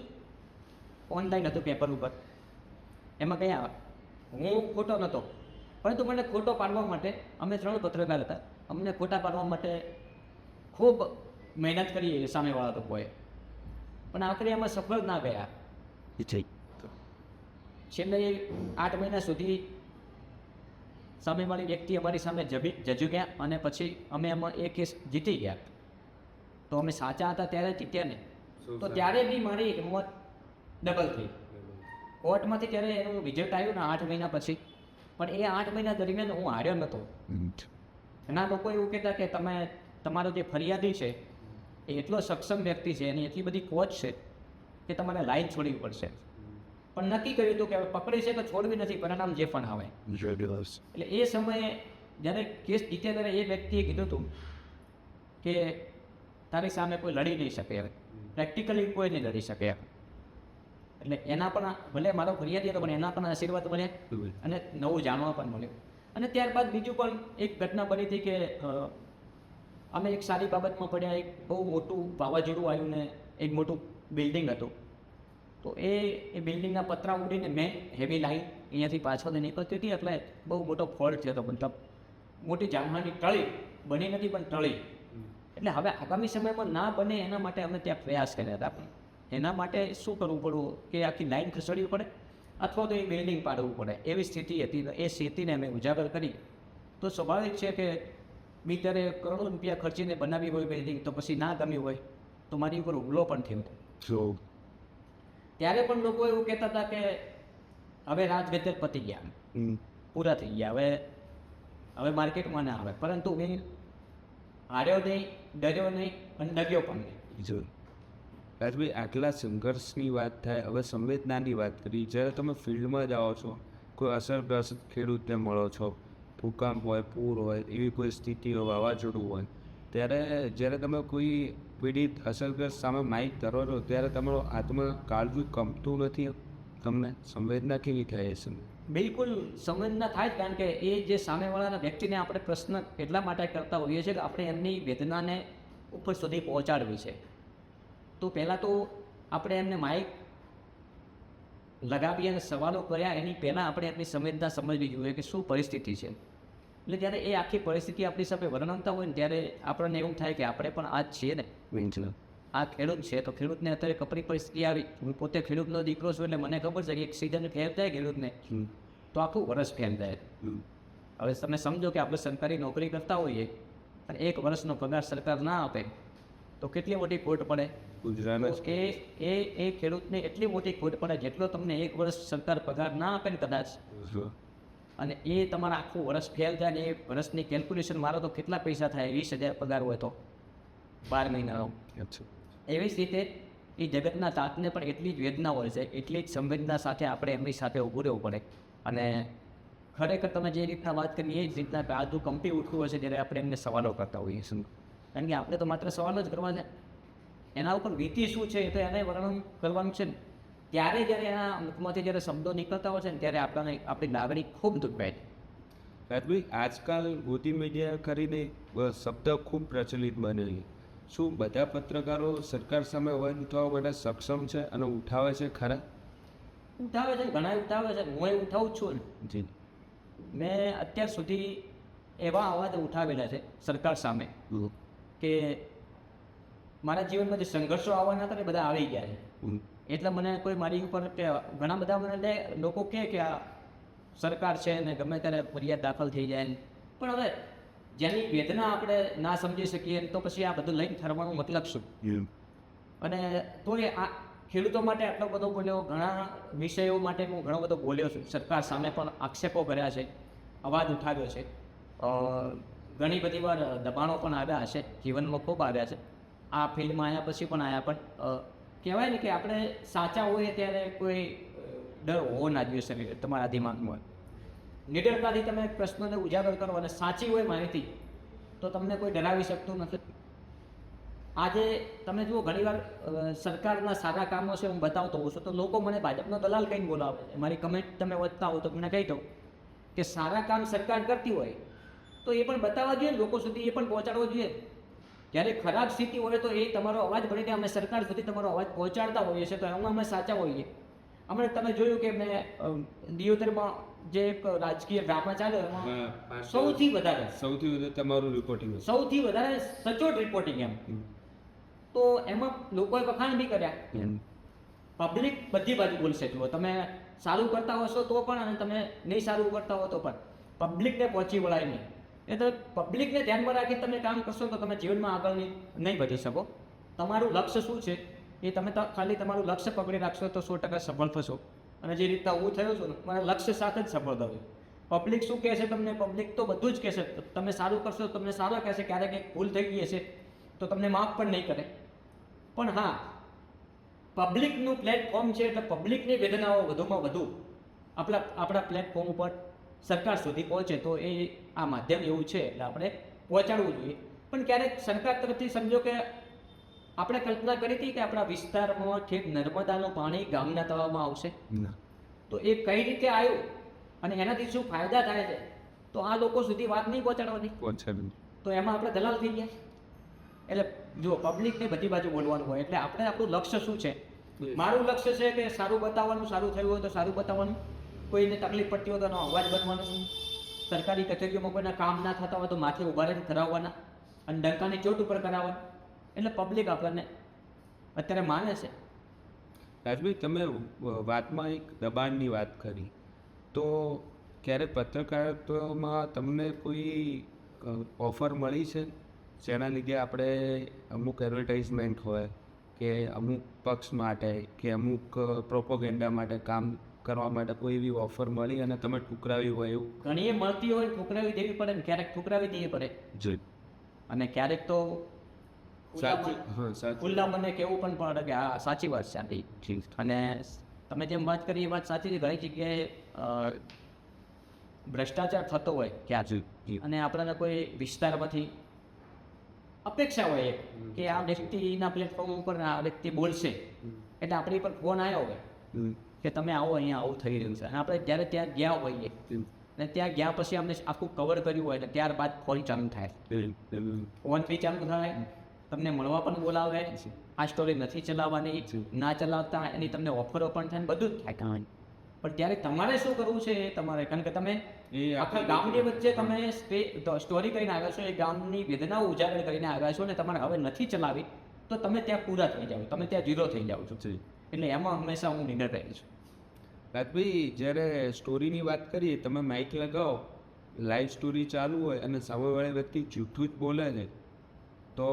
ઓનલાઈન હતું, પેપર ઉપર. એમાં કંઈ હું ખોટો નહોતો, પરંતુ મને ખોટો પાડવા માટે અમે 3 પત્રકાર હતા. અમને ખોટા પાડવા માટે ખૂબ મહેનત કરી સામેવાળા લોકોએ, પણ આખરે એમાં સફળ ના ગયા. છેલ્લે 8 મહિના સુધી સામેવાળી વ્યક્તિ અમારી સામે જજુગ્યા અને પછી અમે એમાં એ કેસ જીતી ગયા. તો અમે સાચા હતા ત્યારે જીત્યા ને, તો ત્યારે બી મારી હિંમત ડબલ થઈ. કોર્ટમાંથી ત્યારે એનું રિઝલ્ટ આવ્યું ને 8 મહિના પછી, પણ એ 8 મહિના દરમિયાન હું હાર્યો નહોતો. ઘણા લોકો એવું કહેતા કે તમારો જે ફરિયાદી છે એ એટલો સક્ષમ વ્યક્તિ છે, એની એટલી બધી કોચ છે કે તમારે લાઈન છોડવી પડશે. પણ નક્કી કર્યું હતું કે હવે પકડી છે તો છોડવી નથી, પરિણામ જે પણ આવે. એટલે એ સમયે જ્યારે કેસ જીત્યા ત્યારે એ વ્યક્તિએ કીધું હતું કે તારી સામે કોઈ લડી નહીં શકે, પ્રેક્ટિકલી કોઈ નહીં લડી શકે. એટલે એના પણ ભલે મારો ફરિયાદી હતો પણ એના પણ આશીર્વાદ મળ્યા અને નવું જાણવા પણ મળ્યું. અને ત્યારબાદ બીજું પણ એક ઘટના બની હતી કે અમે એક સારી બાબતમાં પડ્યા, એક બહુ મોટું વાવાઝોડું આવ્યું ને એક મોટું બિલ્ડિંગ હતું. તો એ બિલ્ડિંગના પતરા ઉડીને મેં હેવી લાઈન અહીંયાથી પાછળ નીકળતી હતી, એટલે બહુ મોટો ફોલ્ટ થયો હતો. મતલબ મોટી જાનહાની ટળી બની નથી, પણ ટળી. એટલે હવે આગામી સમયમાં ના બને એના માટે અમે ત્યાં પ્રયાસ કર્યા હતા. એના માટે શું કરવું પડવું કે આખી લાઈન ખસેડવી પડે અથવા તો એ બિલ્ડિંગ પાડવું પડે, એવી સ્થિતિ હતી. એ સ્થિતિને અમે ઉજાગર કરી. તો સ્વાભાવિક છે કે બિચારે કરોડો રૂપિયા ખર્ચીને બનાવી હોય બિલ્ડિંગ, તો પછી ના ગમી હોય તો મારી ઉપર હુમલો પણ થયો. ત્યારે પણ લોકો એવું કહેતા હતા કે હવે રાજગદ્દર પતી ગયા, પૂરા થઈ ગયા, હવે માર્કેટમાં ના આવે. પરંતુ મેં હાર્યો નહીં, ડર્યો નહીં અને ડગ્યો પણ નહીં. રાજભાઈ, આટલા સંઘર્ષની વાત થાય, હવે સંવેદનાની વાત કરી. જ્યારે તમે ફિલ્ડમાં જાઓ છો, કોઈ અસરગ્રસ્ત ખેડૂતને મળો છો, ભૂકંપ હોય, પૂર હોય, એવી કોઈ સ્થિતિ હોય, વાવાઝોડું હોય, ત્યારે જ્યારે તમે કોઈ પીડિત અસરગ્રસ્ત સામે માઇક ધરો છો, ત્યારે તમારો આત્મા કાળજું કંપતું નથી? તમને સંવેદના કેવી થાય છે? બિલકુલ સંવેદના થાય જ, કારણ કે એ જે સામેવાળાના વ્યક્તિને આપણે પ્રશ્ન એટલા માટે કરતા હોઈએ છીએ કે આપણે એમની વેદનાને ઉપર સુધી પહોંચાડવી છે. તો પહેલાં તો આપણે એમને માઇક લગાવી અને સવાલો કર્યા એની પહેલાં આપણે એમની સંવેદના સમજવી જોઈએ કે શું પરિસ્થિતિ છે. એટલે જ્યારે એ આખી પરિસ્થિતિ આપણી સામે વર્ણવતા હોય ને ત્યારે આપણને એવું થાય કે આપણે પણ આ જ છીએ ને. આ ખેડૂત છે તો ખેડૂતને અત્યારે કપરી પરિસ્થિતિ આવી. હું પોતે ખેડૂતનો દીકરો છું, એટલે મને ખબર છે કે એક સિઝન ફેર થાય ખેડૂતને તો આખું વર્ષ ફેર થાય. હવે તમે સમજો કે આપણે સરકારી નોકરી કરતા હોઈએ અને એક વર્ષનો પગાર સરકાર ના આપે તો કેટલી મોટી ખોટ પડે. ગુજરાત એ ખેડૂતને એટલી મોટી ખોટ પડે જેટલો તમને એક વર્ષ સરકાર પગાર ના આપે ને કદાચ, અને એ તમારા આખું વર્ષ ફેલ થાય ને એ વર્ષની કેલ્ક્યુલેશન મારો તો કેટલા પૈસા થાય, 20,000 પગાર હોય તો 12 મહિનાનો. એવી જ રીતે એ જગતના તાતને પણ એટલી જ વેદના હોય છે, એટલી જ સંવેદના સાથે આપણે એમની સાથે ઊભું રહેવું પડે. અને ખરેખર તમે જે રીતના વાત કરી એ જ રીતના આજુ કંપી ઉઠવું હોય છે જ્યારે આપણે એમને સવાલો કરતા હોઈએ છીએ. કારણ કે આપણે તો માત્ર સવાલ જ કરવા છે, એના ઉપર વીતી શું છે એ તો એને વર્ણન કરવાનું છે ને. ત્યારે જ્યારે એના મુખમાંથી જ્યારે શબ્દો નીકળતા હોય છે ને ત્યારે આપણને આપણી લાગણી ખૂબ દુખાય છે. રાજભાઈ, આજકાલ મોદી મીડિયા કરીને શબ્દ ખૂબ પ્રચલિત બને છે. શું બધા પત્રકારો સરકાર સામે અવાજ ઉઠાવવા માટે સક્ષમ છે અને ઉઠાવે છે ખરા? ઉઠાવે છે, ઘણા ઉઠાવે છે. હું ઉઠાવું જ છું ને. જી. મેં અત્યાર સુધી એવા અવાજ ઉઠાવેલા છે સરકાર સામે કે મારા જીવનમાં જે સંઘર્ષો આવવાના હતા ને બધા આવી ગયા છે. એટલે મને કોઈ મારી ઉપર કે ઘણા બધા મને લોકો કહે કે આ સરકાર છે ને ગમે ત્યારે ફરિયાદ દાખલ થઈ જાય. પણ હવે જેની વેદના આપણે ના સમજી શકીએ તો પછી આ બધું લઈને ફરવાનો મતલબ શું? અને તો એ આ ખેડૂતો માટે આટલો બધો બોલ્યો, ઘણા વિષયો માટે હું ઘણો બધો બોલ્યો છું. સરકાર સામે પણ આક્ષેપો કર્યા છે, અવાજ ઉઠાવ્યો છે. ઘણી બધી વાર દબાણો પણ આવ્યા હશે, જીવનમાં ખૂબ આવ્યા છે. આ ફિલ્ડમાં આવ્યા પછી પણ આવ્યા. પણ કહેવાય ને કે આપણે સાચા હોઈએ ત્યારે કોઈ ડર હોવો ના જોઈએ શરીરે તમારા દિમાગમાં. નિડરતાથી તમે પ્રશ્નને ઉજાગર કરો અને સાચી હોય માહિતી તો તમને કોઈ ડરાવી શકતું નથી. આજે તમે જુઓ ઘણીવાર સરકારના સારા કામો છે હું બતાવતો હોઉં છું તો લોકો મને ભાજપનો દલાલ કહીને બોલાવે. મારી કમેન્ટ તમે વધતા હો તો મને કહી દઉં કે સારા કામ સરકાર કરતી હોય તો એ પણ બતાવવા જોઈએ, લોકો સુધી એ પણ પહોંચાડવો જોઈએ. જ્યારે ખરાબ સ્થિતિ હોય તો એ તમારો અવાજ ભણીને અમે સરકાર સુધી તમારો અવાજ પહોંચાડતા હોઈએ છીએ તો એમાં અમે સાચા હોઈએ. હમણાં તમે જોયું કે મેં દિયોદરમાં જે એક રાજકીય ડ્રામા ચાલ્યો એમાં સૌથી વધારે તમારું રિપોર્ટિંગ, સૌથી વધારે સચોટ રિપોર્ટિંગ એમ. તો એમાં લોકોએ વખાણ બી કર્યા. પબ્લિક બધી બાજુ બોલશે. જુઓ, તમે સારું કરતા હશો તો પણ અને તમે નહીં સારું કરતા હો તો પણ પબ્લિકને પહોંચી વળાય નહીં. એટલે પબ્લિકને ધ્યાનમાં રાખી તમે કામ કરશો તો તમે જીવનમાં આગળ નહીં વધી શકો. તમારું લક્ષ્ય શું છે એ તમે ખાલી તમારું લક્ષ્ય પકડી રાખશો તો 100% સફળ થશો. અને જે રીતના હું થયો છું ને મારા લક્ષ્ય સાથે જ સફળ થયો. પબ્લિક શું કહેશે તમને? પબ્લિક તો બધું જ કહેશે. તમે સારું કરશો તો તમને સારા કહેશે, ક્યારેક એક ભૂલ થઈ ગઈ હશે તો તમને માફ પણ નહીં કરે. પણ હા, પબ્લિકનું પ્લેટફોર્મ છે એટલે પબ્લિકની વેદનાઓ વધુમાં વધુ આપણા પ્લેટફોર્મ ઉપર સરકાર સુધી પહોંચે તો એ આ માધ્યમ એવું છે એટલે આપણે પહોંચાડવું જોઈએ. પણ ક્યારેક સરકાર તરફથી સમજો કે આપણે કલ્પના કરી હતી કે આપણા વિસ્તારમાં ઠેક નર્મદાનું પાણી ગામના તળાવમાં આવશે, તો એ કઈ રીતે આવ્યું અને એનાથી શું ફાયદા થાય છે તો આ લોકો સુધી વાત નહીં પહોંચાડવાની, તો એમાં આપણે દલાલ થઈ ગયા. એટલે જો પબ્લિકને બધી બાજુ બોલવાનું હોય એટલે આપણે આપણું લક્ષ્ય શું છે. મારું લક્ષ્ય છે કે સારું બતાવવાનું, સારું થયું હોય તો સારું બતાવવાનું, કોઈને તકલીફ પડતી હોય તો એનો અવાજ બનવાનો, સરકારી કચેરીઓમાં કોઈના કામ ના થતા હોય તો માથે ઉભા રહીને કરાવવાના અને ડંકાની ચોટ ઉપર કરાવવાના. એટલે પબ્લિક આપણને અત્યારે માને છે. રાજભાઈ, તમે વાતમાં એક દબાણની વાત કરી, તો ક્યારેક પત્રકારત્વમાં તમને કોઈ ઓફર મળી છે જેના લીધે આપણે અમુક એડવર્ટાઇઝમેન્ટ હોય કે અમુક પક્ષ માટે કે અમુક પ્રોપોગેન્ડા માટે કામ કરવા માટે કોઈ એવી ઓફર મળી અને તમે ઠુકરાવી હોય એવું? ઘણીએ મળતી હોય ઠુકરાવી દેવી પડે ને ક્યારેક ઠુકરાવી દેવી પડે, જી. અને ક્યારેક તો સાચું. હા, સાચું. ખુલ્લા મને કેવું પણ પડે કે આ સાચી વાત છે આની. જી. અને તમે જેમ વાત કરી એ વાત સાચી છે. ઘણી જગ્યાએ ભ્રષ્ટાચાર થતો હોય ક્યાં, અને આપણને કોઈ વિસ્તારમાંથી અપેક્ષા હોય કે આ વ્યક્તિના પ્લેટફોર્મ ઉપર આ વ્યક્તિ બોલશે એટલે આપણી પર ફોન આવ્યો હોય કે તમે આવો, અહીંયા આવું થઈ રહ્યું છે, અને આપણે જ્યારે ત્યાં ગયા હોઈએ અને ત્યાં ગયા પછી અમને આખું કવર કર્યું હોય એટલે ત્યારબાદ ફોન ચાલુ થાય, ફોન બી ચાલુ થાય, તમને મળવા પણ બોલાવે, આ સ્ટોરી નથી ચલાવવાની, ના ચલાવતા એની તમને ઓફરો પણ થાય, બધું જ થાય. પણ ત્યારે તમારે શું કરવું છે એ તમારે, કારણ કે તમે આખા ગામની વચ્ચે તમે સ્ટોરી કરીને આવ્યા છો, એ ગામની વેદનાઓ ઉજાગર કરીને આવ્યા છો, અને તમારે હવે નથી ચલાવી તો તમે ત્યાં પૂરા થઈ જાઓ, તમે ત્યાં ઝીરો થઈ જાઓ છો. એટલે એમાં હંમેશા હું નિડર રહી છું. રાજભાઈ, જ્યારે સ્ટોરીની વાત કરીએ, તમે માઇક લગાવો, લાઈવ સ્ટોરી ચાલુ હોય અને સામેવાળી વ્યક્તિ જૂઠું જ બોલે છે, તો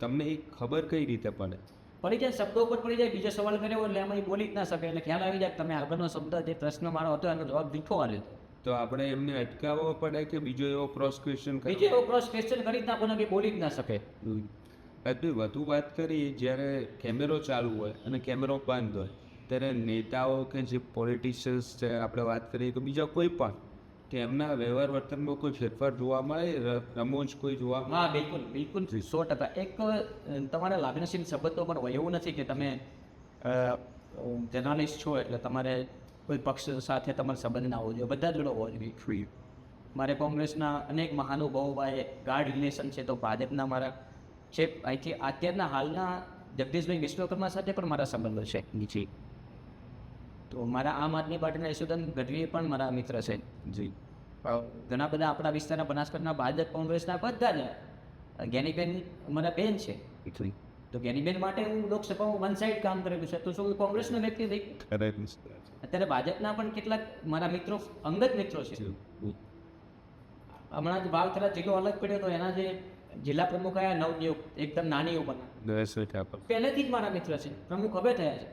તમને એ ખબર કઈ રીતે પડે? પડી જાય, શબ્દો ઉપર પડી જાય. બીજો સવાલ કર્યો એટલે એમાં એ બોલી જ ના શકે, એટલે ખ્યાલ આવી જાય કે તમે આગળનો શબ્દ જે પ્રશ્ન મારો હતો એનો જવાબ દીઠો આવ્યો. તો આપણે એમને અટકાવવો પડે કે બીજો એવો ક્રોસ ક્વેશ્ચન? બીજો એવો ક્રોસ ક્વેશ્ચન કરી જ નાખો કે બોલી જ ના શકે. રાજભાઈ, વધુ વાત કરી, જ્યારે કેમેરો ચાલુ હોય અને કેમેરો બંધ હોય ત્યારે નેતાઓ કે જે પોલિટિશિયન્સ છે, આપણે વાત કરીએ કે બીજા કોઈ પણ, કે એમના વ્યવહાર વર્તનમાં કોઈ ફેરફાર જોવા મળે, રમૂજ કોઈ જોવા મળે? હા, બિલકુલ બિલકુલ 100%. એક તમારા લાગણીશીલ સંબંધો પણ હોય, એવું નથી કે તમે જર્નાલિસ્ટ છો એટલે તમારે કોઈ પક્ષ સાથે તમારો સંબંધ ના હોવો જોઈએ, બધા જોડે હોવો જોઈએ. મારે કોંગ્રેસના અનેક મહાનુભાવો ભાઈ ગાઢ રિલેશન છે, તો ભાજપના મારા છે, અહીંથી અત્યારના હાલના જગદીશભાઈ વિશ્વકર્મા સાથે પણ મારા સંબંધો છે નીચે. તો મારા આમ આદમી પાર્ટીના યશોધન ગઢવી પણ મારા મિત્ર છે. જી. ઘણા બધા આપણા વિસ્તારના બનાસકાંઠાના ભાજપ કોંગ્રેસના બધા જ. જ્ઞાનીબેન મારા બેન છે, તો જ્ઞાનીબેન માટે હું લોકસભામાં વન સાઈડ કામ કરેલું છે, તો શું કોંગ્રેસનો વ્યક્તિ થઈ? અત્યારે ભાજપના પણ કેટલાક મારા મિત્રો, અંગત મિત્રો છે. હમણાં જ ભાવથરા જિલ્લો અલગ પડ્યો તો એના જે જિલ્લા પ્રમુખ આવ્યા નવનિયુક્ત, એકદમ નાની ઉંમરના, પહેલેથી જ મારા મિત્ર છે, પ્રમુખ હવે થયા છે.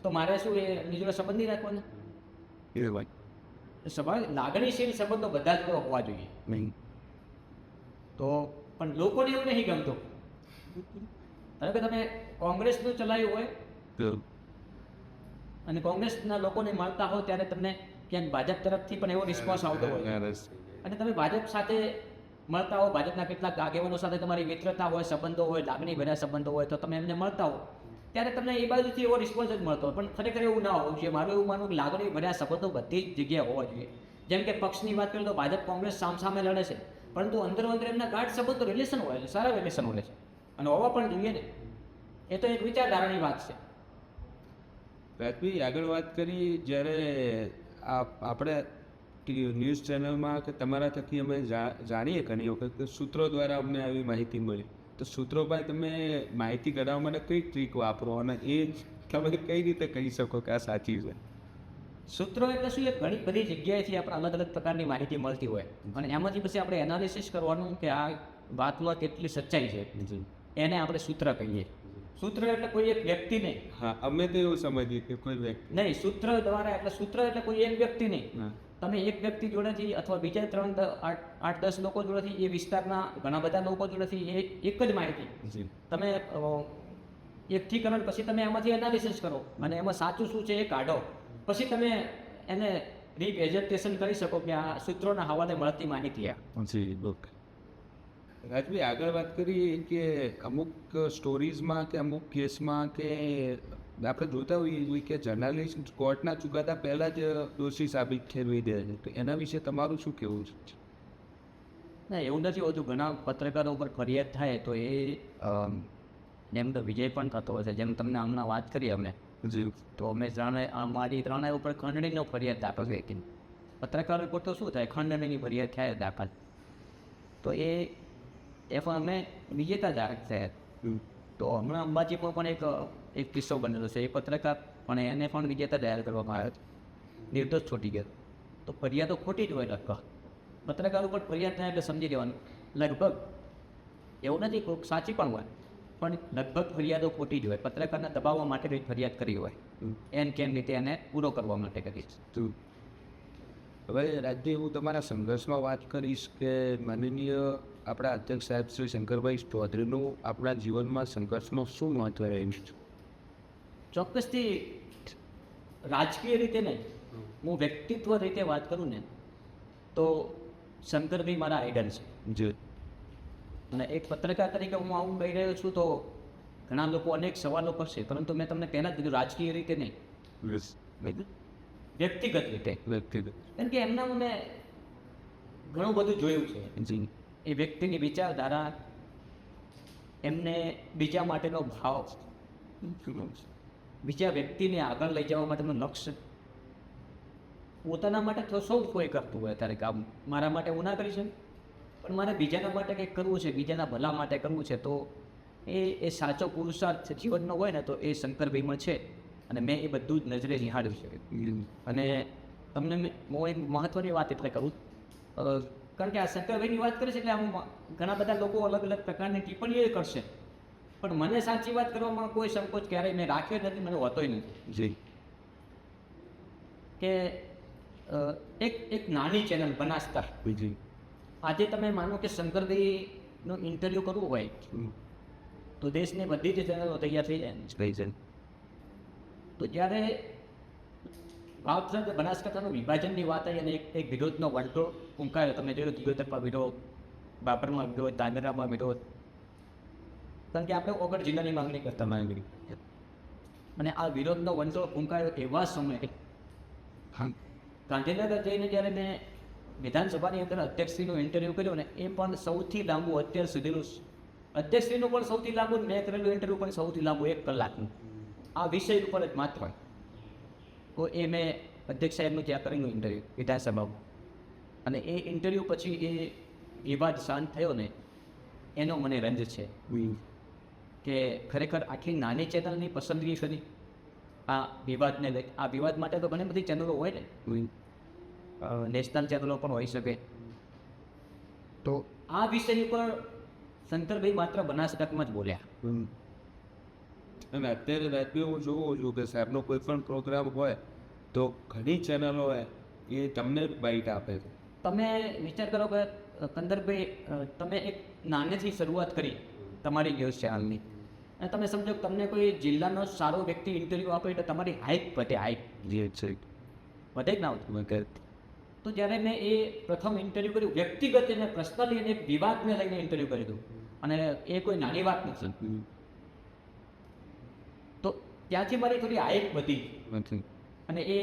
તો મારે શું એની જોડે સંબંધ નહીં રાખવાના? લાગણીશીલ સંબંધો બધા જ હોવા જોઈએ. તો પણ લોકોને એવું નહીં ગમતું. ધારો કે તમે કોંગ્રેસનું ચલાવ્યું હોય અને કોંગ્રેસના લોકોને મળતા હો ત્યારે તમને ક્યાંક ભાજપ તરફથી પણ એવો રિસ્પોન્સ આવતો હોય, અને તમે ભાજપ સાથે મળતા હો, ભાજપના કેટલાક આગેવાનો સાથે તમારી મિત્રતા હોય, સંબંધો હોય, લાગણી ભર્યા સંબંધો હોય, તો તમે એમને મળતા હો ત્યારે તમને એ બાજુથી એવો રિસ્પોન્સ જ મળતો હોય. પણ ખરેખર એવું ના હોવું જોઈએ. મારું એવું માનવું કે લાગણી ભર્યા સંબંધો બધી જ જગ્યાએ હોવા જોઈએ. જેમ કે પક્ષની વાત કરીએ તો ભાજપ કોંગ્રેસ સામસામે લડે છે, પરંતુ અંદરો અંદર એમના ગાઢ સંબંધો રિલેશન હોય છે, સારા રિલેશન હોય છે, અને હોવા પણ જોઈએ ને. એ તો એક વિચારધારાની વાત છે. રાજભાઈ, આગળ વાત કરી, જ્યારે આપણે ન્યૂઝ ચેનલમાં કે તમારા થકી અમે જાણીએ ઘણી વખત કે સૂત્રો દ્વારા અમને આવી માહિતી મળી, તો સૂત્રો ભાઈ તમે માહિતી કઢાવવા માટે કઈ ટ્રીક વાપરો અને એ તમે કઈ રીતે કહી શકો કે આ સાચી છે? સૂત્રો એટલે શું, એ ઘણી બધી જગ્યાએથી આપણે અલગ અલગ પ્રકારની માહિતી મળતી હોય, અને એમાંથી પછી આપણે એનાલિસિસ કરવાનું કે આ વાતમાં કેટલી સચ્ચાઈ છે, એને આપણે સૂત્ર કહીએ. સૂત્ર એટલે કોઈ એક વ્યક્તિ નહીં. હા, અમે તો એવું સમજીએ કે કોઈ વ્યક્તિ નહીં. સૂત્ર દ્વારા એટલે સૂત્ર એટલે કોઈ એક વ્યક્તિ નહીં. તમે એક વ્યક્તિ જોડેથી અથવા બીજા 3-8-10 લોકો જોડેથી, એ વિસ્તારના ઘણા બધા લોકો જોડેથી એક જ માહિતી તમે એકઠી કરો, પછી તમે એમાંથી એનાલિસિસ કરો અને એમાં સાચું શું છે એ કાઢો, પછી તમે એને રિપ્રેઝન્ટેશન કરી શકો કે આ સૂત્રોના હવાલે મળતી માહિતી. રાજભાઈ, આગળ વાત કરીએ કે અમુક સ્ટોરીઝમાં કે અમુક કેસમાં કે આપણે જોતા હોઈએ કે જર્નાલિસ્ટ કોર્ટના ચુકાદા પહેલાં જ દોષી સાબિત ઠેરવી દે છે, તો એના વિશે તમારું શું કહેવું છે? ના એવું નથી હોતું. ઘણા પત્રકારો પર ફરિયાદ થાય તો એ જેમ તો વિજય પણ થતો હોય છે. જેમ તમને હમણાં વાત કરી અમે તો અમે મારી ત્રણેય ઉપર ખંડણીનો ફરિયાદ દાખલ થઈ હતી. પત્રકારો ઉપર તો શું થાય, ખંડણીની ફરિયાદ થાય દાખલ, તો એ પણ અમે વિજેતા જાહેર થયા. તો હમણાં અંબાજીમાં પણ એક કિસ્સો બનેલો છે. એ પત્રકાર પણ એને પણ વિજેતા જાહેર કરવામાં આવ્યો, નિર્દોષ છૂટી ગયો. તો ફરિયાદો ખોટી જ હોય લગભગ. પત્રકાર ઉપર ફરિયાદ થાય એટલે સમજી લેવાનું લગભગ, એવું નથી કોઈક સાચી પણ હોય, પણ લગભગ ફરિયાદો ખોટી જ હોય. પત્રકારને દબાવવા માટે કંઈક ફરિયાદ કરી હોય, કેમ રીતે એને પૂરો કરવા માટે કરી. હવે રાજજી, હું તમારા સંઘર્ષમાં વાત કરીશ કે માનનીય આપણા અધ્યક્ષ સાહેબ શ્રી શંકરભાઈ ચૌધરીનું આપણા જીવનમાં સંઘર્ષમાં શું મહત્વ રહ્યું છે? ચોક્કસથી રાજકીય રીતે નહીં, હું વ્યક્તિત્વ રીતે વાત કરું ને તો શંકરભાઈ મારા આઈડલ છે. જી. અને એક પત્રકાર તરીકે હું આવું કહી રહ્યો છું તો ઘણા લોકો અનેક સવાલો કરશે, પરંતુ મેં તમને પહેલાં જ કીધું રાજકીય રીતે નહીં, વ્યક્તિગત રીતે. કેમ કે એમના મેં ઘણું બધું જોયું છે. જી. એ વ્યક્તિની વિચારધારા, એમને બીજા માટેનો ભાવ, બીજા વ્યક્તિને આગળ લઈ જવા માટેનું લક્ષ્ય, પોતાના માટે તો સૌ કોઈ કરતું હોય ત્યારે કામ, મારા માટે હું ના કરી શકું, પણ મારે બીજાના માટે કંઈક કરવું છે, બીજાના ભલા માટે કરવું છે, તો એ સાચો પુરુષાર્થ જીવનનો હોય ને તો એ શંકરભાઈમાં છે. અને મેં એ બધું જ નજરે નિહાળ્યું છે. અને તમને હું એક મહત્ત્વની વાત એટલે કરું, કારણ કે આ શંકરભાઈની વાત કરે છે એટલે આમ ઘણા બધા લોકો અલગ અલગ પ્રકારની ટિપ્પણીઓ કરશે, પણ મને સાચી વાત કરવામાં કોઈ સંકોચ ક્યારેય મેં રાખ્યો નથી, મને હોતોય નથી. જી. કે એક નાની ચેનલ બનાસતા, જી. આજે તમે માનો કે શંકરભાઈનો ઇન્ટરવ્યૂ કરવું હોય તો દેશની બધી જ ચેનલો તૈયાર થઈ જાય. તો જ્યારે વાવથરા બનાસકાંઠાનું વિભાજનની વાત આવી અને એક વિરોધનો વંટો ફૂંકાયો, તમે જોયું દિયોતરમાં વિરોધ, બાબરમાં વિરોધ, ધાંગધ્રામાં વિરોધ, કારણ કે આપણે ઓગળ જિલ્લાની માંગણી કરતા માંગણી, અને આ વિરોધનો વંટો ફૂંકાયો એવા સમયે ગાંધીનગર જઈને જ્યારે મેં વિધાનસભાની અંદર અધ્યક્ષશ્રીનું ઇન્ટરવ્યૂ કર્યું ને, એ પણ સૌથી લાંબુ અત્યાર સુધીનું, અધ્યક્ષશ્રીનું પણ સૌથી લાંબુ, મેં કરેલું ઇન્ટરવ્યૂ પણ સૌથી લાંબુ 1 કલાકનું, આ વિષય ઉપર જ માત્ર. તો એ મેં અધ્યક્ષ સાહેબનું ત્યાં કરેલું ઇન્ટરવ્યૂ વિધાનસભામાં, અને એ ઇન્ટરવ્યૂ પછી એ વિવાદ શાંત થયો ને એનો મને રંજ છે કે ખરેખર આખી નાની ચેનલની પસંદગી કરી આ વિવાદને લઈ. આ વિવાદ માટે તો ઘણી બધી ચેનલો હોય ને, નેશનલ ચેનલો પણ હોઈ શકે. તો આ વિષય ઉપર શંકરભાઈ માત્ર બનાસકાંઠામાં જ બોલ્યા. અને અત્યારે રાજ્ય હું જોઉં છું કે સાહેબનો કોઈ પણ પ્રોગ્રામ હોય તો ઘણી ચેનલો હોય એ તમને બાઇટ આપે છે. તમે વિચાર કરો કે કંદરભાઈ, તમે એક નાનેથી શરૂઆત કરી તમારી ન્યૂઝ ચેનલની, અને તમે સમજો કે તમને કોઈ જિલ્લાનો સારો વ્યક્તિ ઇન્ટરવ્યૂ આપે તો તમારી હાઈટ વધે, હાઈટ વધે જ ના વધે. તો જ્યારે મેં એ પ્રથમ ઇન્ટરવ્યૂ કર્યું વ્યક્તિગત એને પર્સનલી એને એક વિવાદને લઈને ઇન્ટરવ્યૂ કર્યું હતું, અને એ કોઈ નાની વાત નથી. તો ત્યાંથી મારી થોડી હાઈટ વધી, અને એ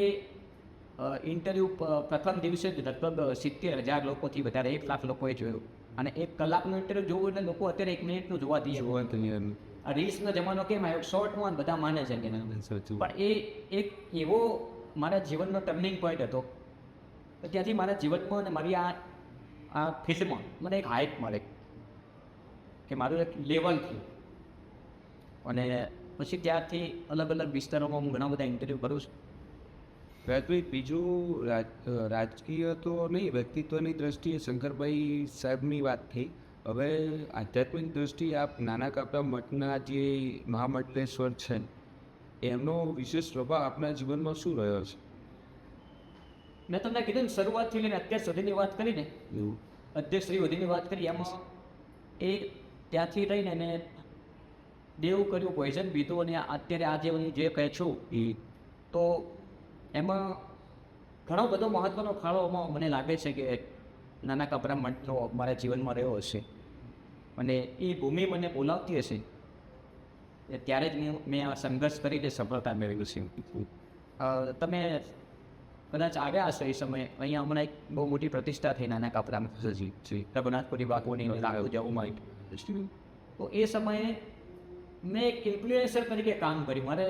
ઇન્ટરવ્યૂ પ્રથમ દિવસે જ લગભગ 70,000 લોકોથી વધારે 1 લાખ લોકોએ જોયું. અને 1 કલાકનું ઇન્ટરવ્યૂ જોવું એટલે લોકો અત્યારે 1 મિનિટનું જોવા દઈએ. આ રીલ્સનો જમાનો કેમ આવ્યો, શોર્ટમાં બધા માને છે કે પણ એ એક એવો મારા જીવનનો ટર્નિંગ પોઈન્ટ હતો. ત્યાંથી મારા જીવનમાં અને મારી આ ફિલ્ડમાં મને એક હાઈટ મળે કે મારું એક લેવલ થયું. અને પછી ત્યારથી અલગ અલગ વિસ્તારોમાં હું ઘણા બધા ઇન્ટરવ્યૂ કરું છું. રાજભાઈ, બીજું રાજકીય તો નહીં, વ્યક્તિત્વની દ્રષ્ટિએ શંકરભાઈ સાહેબની વાત થઈ. હવે આધ્યાત્મિક દ્રષ્ટિએ આપ નાના કાપડા મઠના જે મહામંડલેશ્વર છે એમનો વિશેષ પ્રભાવ આપના જીવનમાં શું રહ્યો છે? મેં તમને કીધું ને, શરૂઆતથી લઈને અત્યાર સુધીની વાત કરીને, અધ્યક્ષશ્રી સુધીની વાત કરી, એમાં એ ત્યાંથી રહીને એને દેવું કર્યું, પોઈઝન પીધું, અને અત્યારે આજે હું જે કહે છું તો એમાં ઘણો બધો મહત્ત્વનો ફાળો મને લાગે છે કે નાના કપરા મઠનો મારા જીવનમાં રહ્યો હશે. અને એ ભૂમિ મને બોલાવતી હશે ત્યારે જ મેં આ સંઘર્ષ કરીને સફળતા મેળવ્યું છે. તમે કદાચ આવ્યા હશે એ સમયે. અહીંયા હમણાં એક બહુ મોટી પ્રતિષ્ઠા થઈ નાના કાપરામાં રઘુનાથપુરી બાપુની ઉજવવામાં આવી. તો એ સમયે મેં એક ઇન્ફ્લુએન્સર તરીકે કામ કર્યું. મારે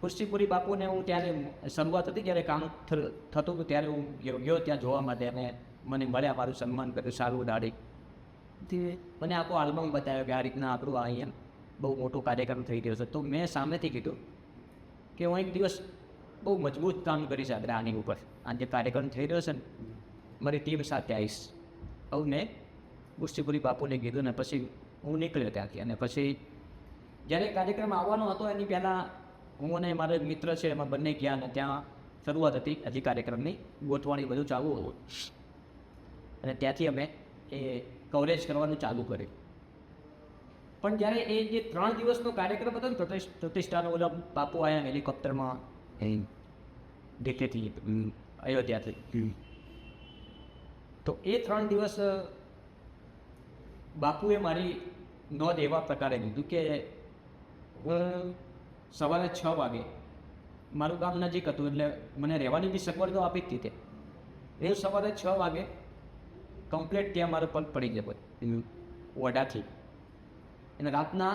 ખુરશીપુરી બાપુને હું ત્યારે શરૂઆત હતી જ્યારે કામ થતું હતું ત્યારે હું ગયો ત્યાં જોવા માટે, અને મને મળ્યા, મારું સન્માન કર્યું, સારું દાડી. મને આખો આલ્બમ બતાવ્યો કે આ રીતના આપણું અહીંયા બહુ મોટો કાર્યક્રમ થઈ રહ્યો છે. તો મેં સામેથી કીધું કે હું એક દિવસ બહુ મજબૂત કામ કરીશ આપણે આની ઉપર. આ જે કાર્યક્રમ થઈ રહ્યો છે ને, મારી ટીમ સાથે આવીશ. આવું મેં ખુરશીપુરી બાપુને કીધું ને પછી હું નીકળ્યો ત્યાંથી. અને પછી જ્યારે કાર્યક્રમ આવવાનો હતો એની પહેલાં હું અને મારો એક મિત્ર છે એમાં બંને ગયા, અને ત્યાં શરૂઆત હતી હજી કાર્યક્રમની ગોઠવણી બધું ચાલુ હતું. અને ત્યાંથી અમે એ કવરેજ કરવાનું ચાલુ કર્યું. પણ જ્યારે એ જે 3 દિવસનો કાર્યક્રમ હતો ને, પ્રતિષ્ઠાનો, ઓલા બાપુ આવ્યા હેલિકોપ્ટરમાં દિલ્હીથી અયોધ્યાથી, તો એ 3 દિવસ બાપુએ મારી નોંધ એવા પ્રકારે લીધું કે હું સવારે 6 વાગે, મારું ગામ નજીક હતું એટલે મને રહેવાની બી સગવડ તો આપી જ હતી. હું સવારે 6 વાગે કમ્પ્લેટ ત્યાં મારો પગ પડી ગયો વડાથી, અને રાતના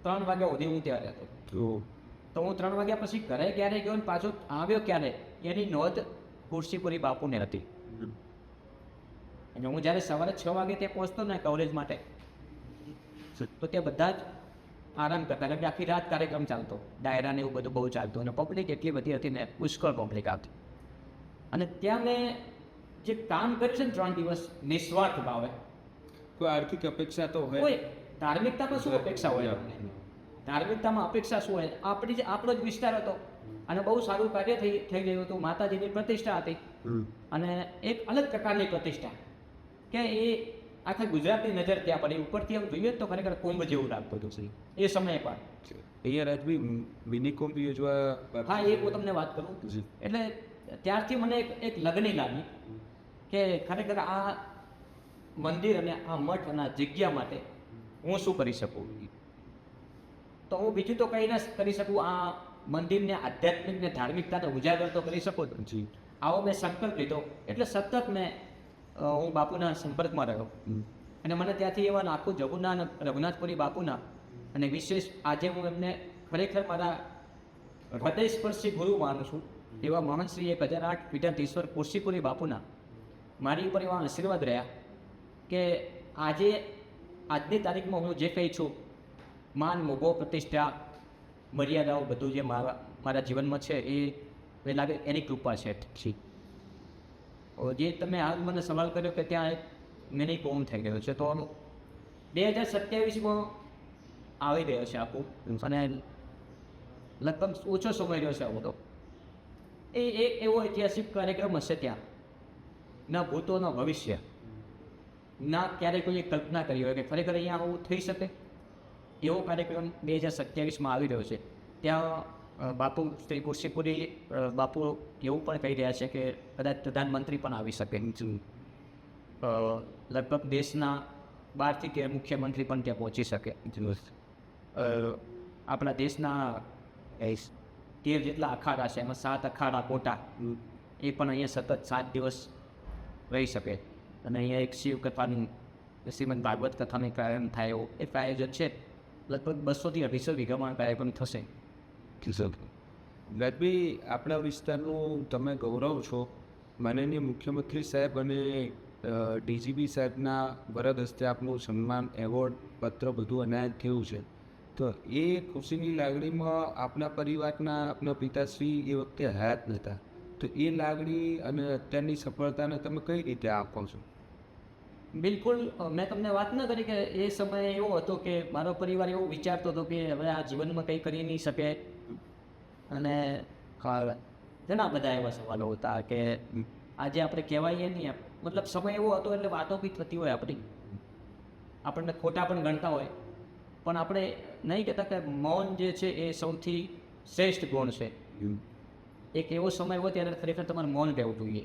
3 વાગ્યા સુધી હું ત્યાં રહેતો. તો હું 3 વાગ્યા પછી ઘરે ક્યારે ગયો ને પાછો આવ્યો ક્યારે, એની નોંધ ખુરશીપુરી બાપુને હતી. અને હું જ્યારે સવારે 6 વાગે ત્યાં પહોંચતો ને કવરેજ માટે, તો ત્યાં બધા જ આરામ કરતા, કારણ કે આખી રાત કાર્યક્રમ ચાલતો, ડાયરા ને એવું બધું બહુ ચાલતું, અને પબ્લિક એટલી બધી હતી ને, પુષ્કળ પબ્લિક આવતી. અને ત્યાં મેં જે કામ કર્યું છે ને 3 દિવસ નિસ્વાર્થ ભાવે, કોઈ આર્થિક અપેક્ષા તો હોય, કોઈ ધાર્મિકતામાં શું અપેક્ષા હોય? ધાર્મિકતામાં અપેક્ષા શું હોય? આપણો જ વિસ્તાર હતો અને બહુ સારું કાર્ય થઈ રહ્યું હતું. માતાજીની પ્રતિષ્ઠા હતી, અને એક અલગ પ્રકારની પ્રતિષ્ઠા કે એ આખા ગુજરાતની નજર ત્યાં પડી. ઉપરથી આમ જોઈએ તો ખરેખર કુંભ જેવું લાગતું હતું એ સમયે પણ. અહીંયા રાજભાઈ મિની કુંભ યોજવા, હા, એ હું તમને વાત કરું. એટલે ત્યારથી મને એક લગની લાગી કે ખરેખર આ મંદિર અને આ મઠ અને આ જગ્યા માટે હું શું કરી શકું. તો હું બીજું તો કંઈ ના કરી શકું, આ મંદિરને આધ્યાત્મિક ને ધાર્મિકતાને ઉજાગર તો કરી શકું જ. આવો મેં સંકલ્પ લીધો. એટલે સતત હું બાપુના સંપર્કમાં રહ્યો, અને મને ત્યાંથી એવા આખું જગુના રઘુનાથપુરી બાપુના, અને વિશેષ આજે હું એમને ખરેખર મારા હૃદયસ્પર્શી ગુરુ માનું છું એવા મહાન શ્રી 1008 પીઠાધીશ્વર ખુરશીપુરી બાપુના મારી ઉપર એવા આશીર્વાદ રહ્યા કે આજની તારીખમાં હું જે કંઈ છું, માન, મોભો, પ્રતિષ્ઠા, મર્યાદાઓ બધું જે મારા જીવનમાં છે એ લાગે એની કૃપા છે. જે તમે હાલ મને સવાલ કર્યો કે ત્યાં એક મિની કુંભ થઈ ગયો છે, તો 2027માં આવી રહ્યો છે આખું, અને લગભગ ઓછો સમય રહ્યો છે આવો. તો એ એક એવો ઐતિહાસિક કાર્યક્રમ હશે ત્યાં, ના ભૂતો ના ભવિષ્ય, ના ક્યારેય કોઈએ કલ્પના કરી હોય કે ખરેખર અહીંયા આવું થઈ શકે. એવો કાર્યક્રમ 2027માં આવી રહ્યો છે. ત્યાં બાપુ શ્રી ખુરશીપુરી બાપુ એવું પણ કહી રહ્યા છે કે કદાચ પ્રધાનમંત્રી પણ આવી શકે. લગભગ દેશના 12 થી 13 મુખ્યમંત્રી પણ ત્યાં પહોંચી શકે. આપણા દેશના 13 જેટલા અખાડા છે, એમાં 7 અખાડા મોટા, એ પણ અહીંયા સતત 7 દિવસ રહી શકે. અને અહીંયા એક શિવ કથાનું, શ્રીમદ ભાગવત કથાનું કાર્યક્રમ થાય એવો એક આયોજન છે. લગભગ 200 થી 250 વીઘામાં કાર્યક્રમ થશે. રાજભાઈ, આપણા વિસ્તારનું તમે ગૌરવ છો. માનનીય મુખ્યમંત્રી સાહેબ અને ડીજીપી સાહેબના વરદ હસ્તે આપનું સન્માન, એવોર્ડ, પત્ર બધું અનાયત થયું છે. તો એ ખુશીની લાગણીમાં આપણા પરિવારના, આપણા પિતાશ્રી એ વખતે હયાત નહોતા, તો એ લાગણી અને અત્યારની સફળતાને તમે કઈ રીતે આપો છો? બિલકુલ, મેં તમને વાત ન કરી કે એ સમયે એવો હતો કે મારો પરિવાર એવું વિચારતો હતો કે હવે આ જીવનમાં કંઈ કરી નહીં શકે, અને ઘણા બધા એવા સવાલો હતા કે આજે આપણે કહેવાય નહીં, મતલબ સમય એવો હતો એટલે વાતો બી થતી હોય આપણી, આપણને ખોટા પણ ગણતા હોય, પણ આપણે નહીં કહેતા કે મૌન જે છે એ સૌથી શ્રેષ્ઠ ગુણ છે. એક એવો સમય હોય ત્યારે ખરેખર તમારે મૌન રહેવું જોઈએ.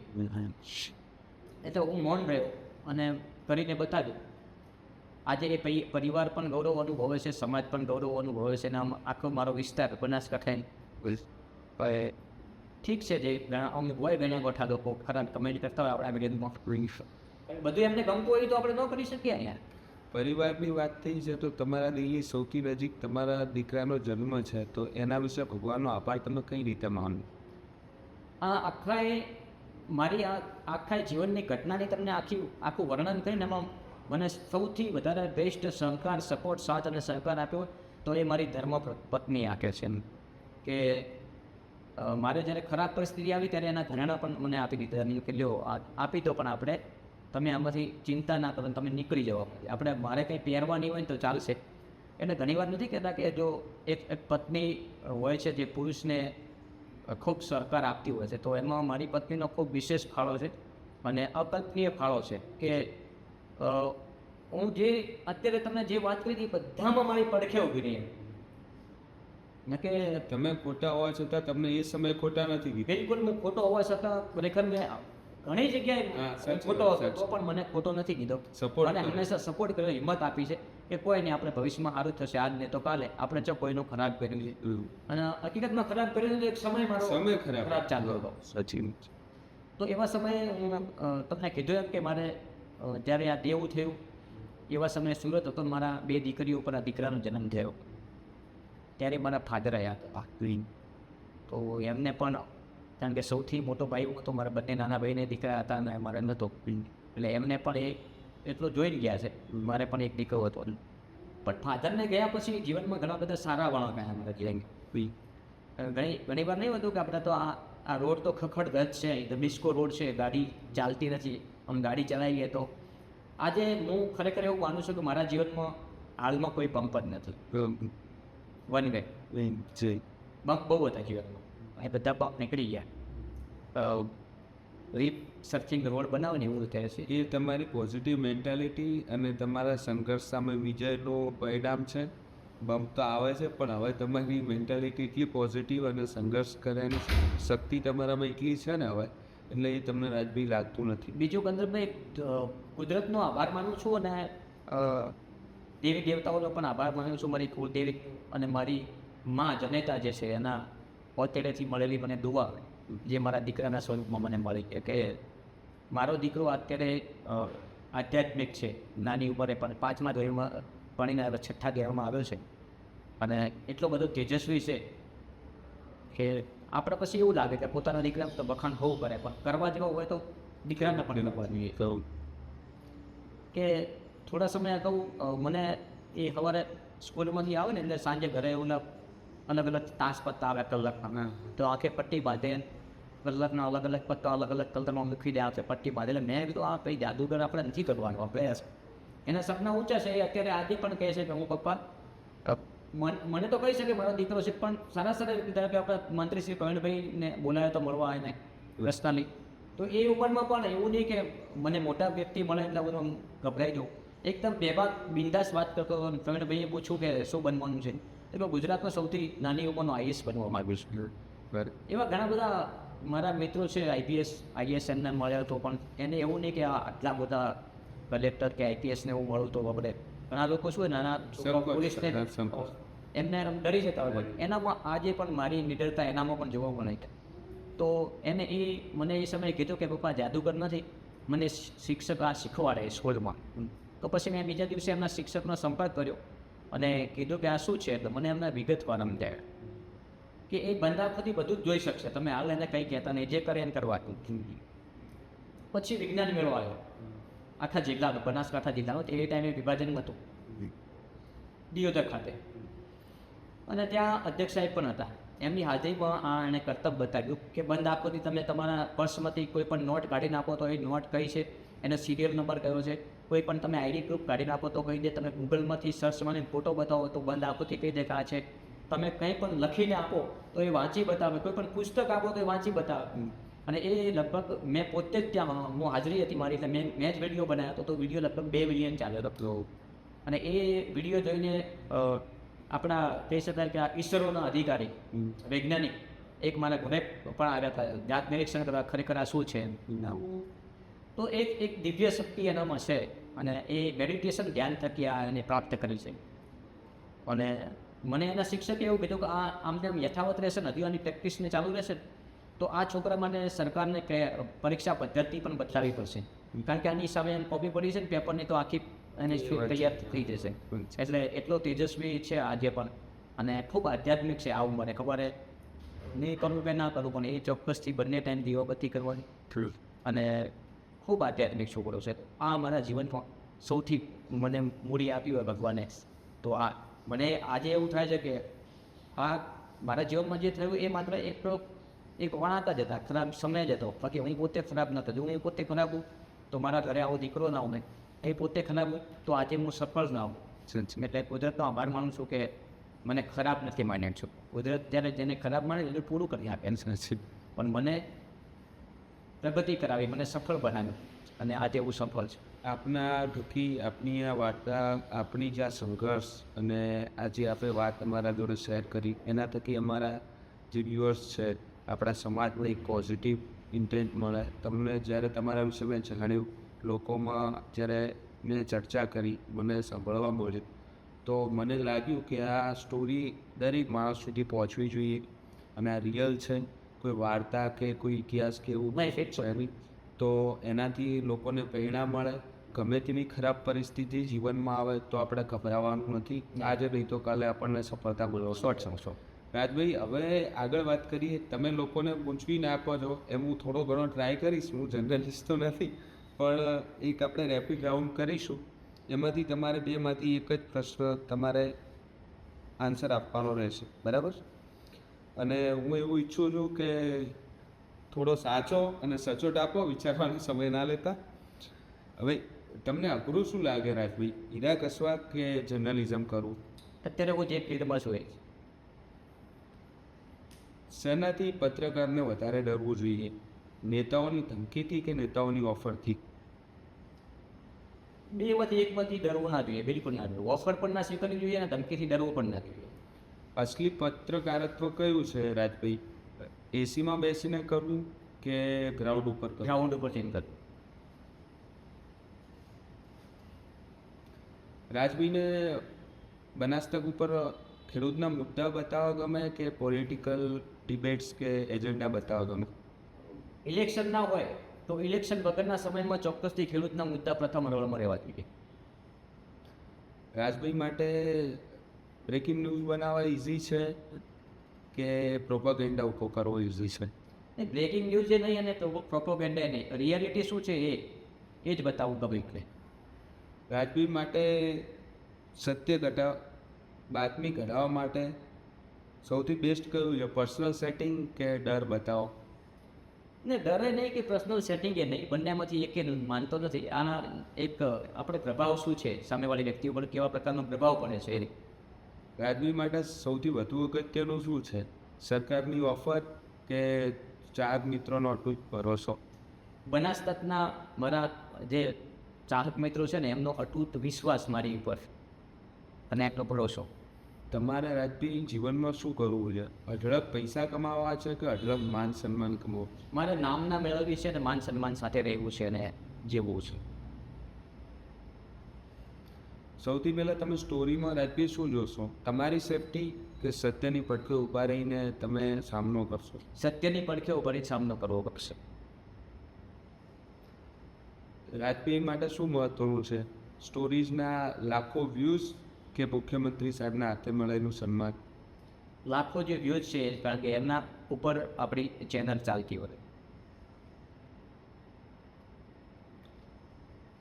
એટલે હું મૌન રહ્યો અને કરીને બતાવ્યું. આજે એ પરિવાર પણ ગૌરવ અનુભવે છે, સમાજ પણ ગૌરવ અનુભવે છે, અને આખો મારો વિસ્તાર બનાસકાંઠા ઠીક છે જે અમને હોય ઘણા ગોઠા લોકો ખરા કમેન્ટ કરતા હોય આપણે બધું એમને ગમતું હોય તો આપણે ન કરી શકીએ અહીંયા. પરિવારની વાત થઈ છે તો તમારા દિલની સૌથી નજીક તમારા દીકરાનો જન્મ છે, તો એના વિશે ભગવાનનો આભાર તમે કઈ રીતે માનો? આ મારી આખા જીવનની ઘટનાની તમને આખું વર્ણન કરીને એમાં મને સૌથી વધારે બેસ્ટ સહકાર, સપોર્ટ, સાથ અને સહકાર આપ્યો તો એ મારી ધર્મ પત્ની આપે છે. કે મારે જ્યારે ખરાબ પરિસ્થિતિ આવી ત્યારે એના ઘરેણા પણ મને આપી દીધા કે લ્યો આપી દો, પણ આપણે તમે આમાંથી ચિંતા ના કરો, તમે નીકળી જાઓ. આપણે મારે કંઈ પહેરવાની હોય ને તો ચાલશે. એટલે ઘણીવાર નથી કહેતા કે જો એક પત્ની હોય છે જે પુરુષને ખૂબ સહકાર આપતી હોય છે, તો એમાં મારી પત્નીનો ખૂબ વિશેષ ફાળો છે અને અકલ્પનીય ફાળો છે. કે હું જે અત્યારે તમને જે વાત કરી હતી બધામાં મારી પડખે ઊભી રહી. કે તમે ખોટા હોવા છતાં તમને એ સમય ખોટા નથી કીધા. બિલકુલ હું ખોટો હોવા છતાં ખરેખર મેં ઘણી જગ્યાએ ખોટો હતો તો પણ મને ખોટો નથી કીધો. અને હંમેશા સપોર્ટ કર્યો, હિંમત આપી છે કે કોઈ નહીં, આપણે ભવિષ્યમાં સારું થશે, આજ ને તો કાલે. આપણે જો કોઈનું ખરાબ કર્યું છે અને હકીકતમાં ખરાબ કર્યું એક સમય મારો ખરાબ ચાલ્યો હતો. સચિન, તો એવા સમયે હું તમને કીધું એમ કે મારે જ્યારે આ દેવું થયું એવા સમયે સુરત હતો, મારા 2 દીકરીઓ પર આ દીકરાનો જન્મ થયો. ત્યારે મારા ફાધર આવ્યા હતા. તો એમને પણ કારણ કે સૌથી મોટો ભાઈ હતો, મારા બંને નાના ભાઈને દીકરા હતા અને મારે નહોતો, એટલે એમને પણ એટલો જોઈને ગયા છે. મારે પણ એક દીકરો હતો. પણ ફાધરને ગયા પછી જીવનમાં ઘણા બધા સારા વળો ગયા મારા જીવન. ઘણી વાર નહીં હતું કે આપણે તો આ રોડ તો ખખડગજ છે, ધબિસ્કો રોડ છે, ગાડી ચાલતી નથી, આમ ગાડી ચલાવીએ તો. આજે હું ખરેખર એવું માનું છું કે મારા જીવનમાં હાલમાં કોઈ પંપ જ નથી. વન વે બમ્પ બહુ હતા જીવનમાં, એ બધા પંપ નીકળી ગયા. સર્ચિંગ રોડ બનાવે ને એવું કહે છે. એ તમારી પોઝિટિવ મેન્ટાલિટી અને તમારા સંઘર્ષ સામે વિજયનું પરિણામ છે. બમ્પ તો આવે છે પણ હવે તમારી મેન્ટાલિટી એટલી પોઝિટિવ અને સંઘર્ષ કરવાની શક્તિ તમારામાં એટલી છે ને હવે, એટલે એ તમને રાજભાઈ લાગતું નથી. બીજું કંદરભાઈ, કુદરતનો આભાર માનું છું અને દેવી દેવતાઓનો પણ આભાર માનું છું. મારી કુળદેવી અને મારી માં જનેતા જે છે એના પોતેડેથી મળેલી મને દુઆ જે મારા દીકરાના સ્વરૂપમાં મને મળી કે મારો દીકરો અત્યારે આધ્યાત્મિક છે, નાની ઉંમરે પણ 5મા ધોરણમાં ભણીને 6ઠ્ઠા ધોરણમાં આવ્યો છે અને એટલો બધો તેજસ્વી છે કે આપણે પછી એવું લાગે કે પોતાના દીકરા તો વખાણ હોવું કરે, પણ કરવા જેવો હોય તો દીકરાને પણ કરવા જોઈએ. તો કે થોડા સમય અગાઉ મને એ સવારે સ્કૂલમાંથી આવે ને એટલે સાંજે ઘરે એવું અલગ અલગ તાસ પત્તા આવે કલાકના, તો આખે પટ્ટી બાંધે, કલાકના અલગ અલગ પત્તા અલગ અલગ કલરમાં મૂકી દે છે પટ્ટી બાંધે. એટલે મેં કીધું આ કંઈ જાદુગર આપણે નથી કરવાનું, આપણે એના સપના ઊંચા છે. એ અત્યારે આજે પણ કહે છે કે હું પપ્પા મને તો કહી શકે મારો દીકરો છે, પણ સારા ધારો કે આપણે મંત્રી શ્રી પ્રવીણભાઈને બોલાવે તો મળવા આવે ને રસ્તાની, તો એ ઉંમરમાં પણ એવું નહીં કે મને મોટા વ્યક્તિ મળે એટલે બધું ગભરાઈ જાઉં. એકદમ બેબાક બિંદાસ વાત કરતો હતો. પ્રવીણભાઈએ પૂછ્યું કે શું બનવાનું છે, એટલે ગુજરાતમાં સૌથી નાની ઉંમરનો આઈએસ બનવા માગ્યું છું. એવા ઘણા બધા મારા મિત્રો છે આઈએસ એમને મળ્યા હતો, પણ એને એવું નહીં કે આટલા બધા કલેક્ટર કે આઈપીએસને એવું મળું તો આપણે ઘણા લોકો શું નાના પોલીસને એમને ડરી જતા હોય. એનામાં આજે પણ મારી નિડરતા એનામાં પણ જોવા મળે. તો એને મને એ સમયે કીધું કે પપ્પા જાદુગર નથી, મને શિક્ષક આ શીખવાડે સ્કૂલમાં. તો પછી મેં બીજા દિવસે એમના શિક્ષકનો સંપર્ક કર્યો અને કીધું કે આ શું છે, એટલે મને એમના વિગતવાર સમજાવ્યા કે એ બંધારણથી બધું જ જોઈ શકશે, તમે હાલ એને કંઈ કહેતા નહીં, જે કરે એને કરવાનું. પછી વિજ્ઞાન મેળો આવ્યો આખા જિલ્લાનો, બનાસકાંઠા જિલ્લાનો. એ ટાઈમે વિભાજન હતું દિયોદર ખાતે, અને ત્યાં અધ્યક્ષ સાહેબ પણ હતા. એમની હાજરીમાં એણે કર્તવ્ય બતાવ્યું કે બંધ આપોથી તમે તમારા પર્સમાંથી કોઈ પણ નોટ કાઢી નાખો તો એ નોટ કઈ છે, એનો સિરિયલ નંબર કયો છે, કોઈ પણ તમે આઈડી પ્રૂફ કાઢી નાખો તો કહી દે, તમે ગૂગલમાંથી સર્ચ મારીને ફોટો બતાવો તો બંધ આપોથી કહી દે કે આ છે, તમે કંઈ પણ લખીને આપો તો એ વાંચી બતાવે, કોઈ પણ પુસ્તક આપો તો એ વાંચી બતાવે. અને એ લગભગ મેં પોતે જ ત્યાં હું હાજરી હતી મારી, એટલે મેં જ વિડીયો બનાવ્યો હતો. તો વિડીયો લગભગ 2 મિલિયન ચાલ્યો હતો. અને એ વિડીયો જોઈને આપણા કહી શકાય કે આ ઈસરોના અધિકારી વૈજ્ઞાનિક એક મારા ઘરે પણ આવ્યા હતા જાત નિરીક્ષણ કરવા, ખરેખર આ શું છે. તો એક દિવ્ય શક્તિ એનામાં છે અને એ મેડિટેશન ધ્યાન થકી આ એને પ્રાપ્ત કરી છે. અને મને એના શિક્ષકે એવું કીધું કે આ આમ તેમ યથાવત રહેશે ને, હજી આની પ્રેક્ટિસને ચાલુ રહેશે તો આ છોકરા માટે સરકારને પરીક્ષા પદ્ધતિ પણ બદલાવી પડશે, કારણ કે આની સામે કોપી પડી છે ને પેપરની, તો આખી એને તૈયાર થઈ જશે. એટલે એટલો તેજસ્વી છે આજે પણ, અને ખૂબ આધ્યાત્મિક છે. આવું મને ખબર છે, નહીં કરવું કે ના કરવું, પણ એ ચોક્કસથી બંને ટાઈમ દીવાબત્તી કરવાની, અને ખૂબ આધ્યાત્મિક છોકરો છે. આ મારા જીવનમાં સૌથી મને મૂડી આપી હોય ભગવાને, તો આ મને આજે એવું થાય છે કે આ મારા જીવનમાં જે થયું એ માત્ર એક વણાટ જ હતા, ખરાબ સમય જ હતો. બાકી હું પોતે ખરાબ નહોતો. જો હું પોતે ખરાબ હું તો મારા ઘરે આવો દીકરો ના હોય, એ પોતે ખરાબ હોય તો આજે હું સફળ ના હોઉં. એટલે કુદરતનો આભાર માનું છું કે મને ખરાબ નથી માન્યો છું. કુદરત ત્યારે જેને ખરાબ માને એટલે પૂરું કરી આપે, પણ મને પ્રગતિ કરાવી, મને સફળ બનાવ્યું, અને આજે હું સફળ છું. આપના દુઃખી આપની આ વાર્તા, આપની જે આ સંઘર્ષ અને આજે આપણે વાત અમારા જોડે શેર કરી, એના થકી અમારા જે વ્યુઅર્સ છે, આપણા સમાજને એક પોઝિટિવ ઇન્ટેન્ટ મળે. તમને જ્યારે તમારા વિશે મેં જાણ્યું, લોકોમાં જ્યારે મેં ચર્ચા કરી, મને સાંભળવા મળ્યું, તો મને લાગ્યું કે આ સ્ટોરી દરેક માણસ સુધી પહોંચવી જોઈએ, અને આ રિયલ છે, કોઈ વાર્તા કે કોઈ ઇતિહાસ કે એવું છે નહીં. તો એનાથી લોકોને પ્રેરણા મળે. ગમે તેવી ખરાબ પરિસ્થિતિ જીવનમાં આવે તો આપણે ગભરાવાનું નથી. આજે નહીં તો કાલે આપણને સફળતા મળશે. રાજભાઈ, હવે આગળ વાત કરીએ. તમે લોકોને પૂછવીને આપો છો એમ હું થોડો ઘણો ટ્રાય કરીશ. હું જર્નલિસ્ટ તો નથી, પણ એક આપણે રેપિડ રાઉન્ડ કરીશું. એમાંથી તમારે બેમાંથી એક જ પ્રશ્ન તમારે આન્સર આપવાનો રહેશે, બરાબર? અને હું એવું ઈચ્છું છું કે થોડો સાચો અને સચોટ આપો, વિચારવાનો સમય ના લેતા. હવે તમને અઘરું શું લાગે રાજભાઈ, હીરા ઘસવા કે જર્નલિઝમ કરવું? અત્યારે હું જે ફિલ્ડમાં છું એ. શેનાથી પત્રકારને વધારે ડરવું જોઈએ, નેતાઓની ધમકીથી કે નેતાઓની ઓફરથી? બેમાંથી એકમાંથી ડરવું ના જોઈએ, બિલકુલ ના ડરવું. ઓફર પણ ના સ્વીકારવી જોઈએ, અને ધમકીથી ડરવું પણ ના જોઈએ. અસલી પત્રકારત્વ કયું છે રાજભાઈ? એસીમાં બેસીને કરવું કે ગ્રાઉન્ડ ઉપર કરવું? ગ્રાઉન્ડ ઉપર ચેન્જ કરવું. રાજભાઈને બનાસતક ઉપર ખેડૂતના મુદ્દા બતાવવા ગમે કે પોલિટિકલ ડિબેટ્સ કે એજન્ડા બતાવવા ગમે? ઇલેક્શન ના હોય તો ઇલેક્શન વગરના સમયમાં ચોક્કસથી ખેડૂતના મુદ્દા પ્રથમ રોલમાં રહેવા જોઈએ. રાજભાઈ માટે બ્રેકિંગ ન્યૂઝ બનાવવા ઇઝી છે કે પ્રોપેગેન્ડા ઉભો કરવો ઇઝી છે? નહીં, બ્રેકિંગ ન્યૂઝ એ નહીં અને પ્રોપેગેન્ડા નહીં, રિયાલિટી શું છે એ જ બતાવવું ગમે. રાજભાઈ માટે સત્ય બાતમી કઢાવવા માટે સૌથી બેસ્ટ કયું છે, પર્સનલ સેટિંગ કે ડર બતાવો? ને ડરે નહીં કે પર્સનલ સેટિંગ એ નહીં, બંનેમાંથી એક માનતો નથી. આના એક આપણે પ્રભાવ શું છે, સામેવાળી વ્યક્તિ ઉપર કેવા પ્રકારનો પ્રભાવ પડે છે એ. રાજભાઈ માટે સૌથી વધુ અગત્યનું શું છે, સરકારની ઓફર કે 4 મિત્રોનો અટૂટ ભરોસો? બનાસતકના મારા જે ચાહક મિત્રો છે ને, એમનો અટૂટ વિશ્વાસ મારી ઉપર અને એટલો ભરોસો. તમારે રાજભાઈ જીવનમાં શું કરવું છે? અઢળક પૈસા કમાવા છે કે અઢળક માન સન્માન કમાવું? મારે નામના મેળવવી છે, અને માન સન્માન સાથે રહેવું છે, અને જીવવું છે. સૌથી પહેલાં તમે સ્ટોરીમાં રાજભાઈ શું જોશો, તમારી સેફટી કે સત્યની પડખે ઊભા રહીને તમે સામનો કરશો? સત્યની પડખે ઉપર સામનો કરવો પડશે. રાજભાઈ માટે શું મહત્વનું છે, સ્ટોરીઝના લાખો વ્યૂઝ કે મુખ્યમંત્રી સાહેબના હાથે મળેલું સન્માન? લાખો જે વ્યૂઝ છે, કારણ કે એમના ઉપર આપણી ચેનલ ચાલતી હોય.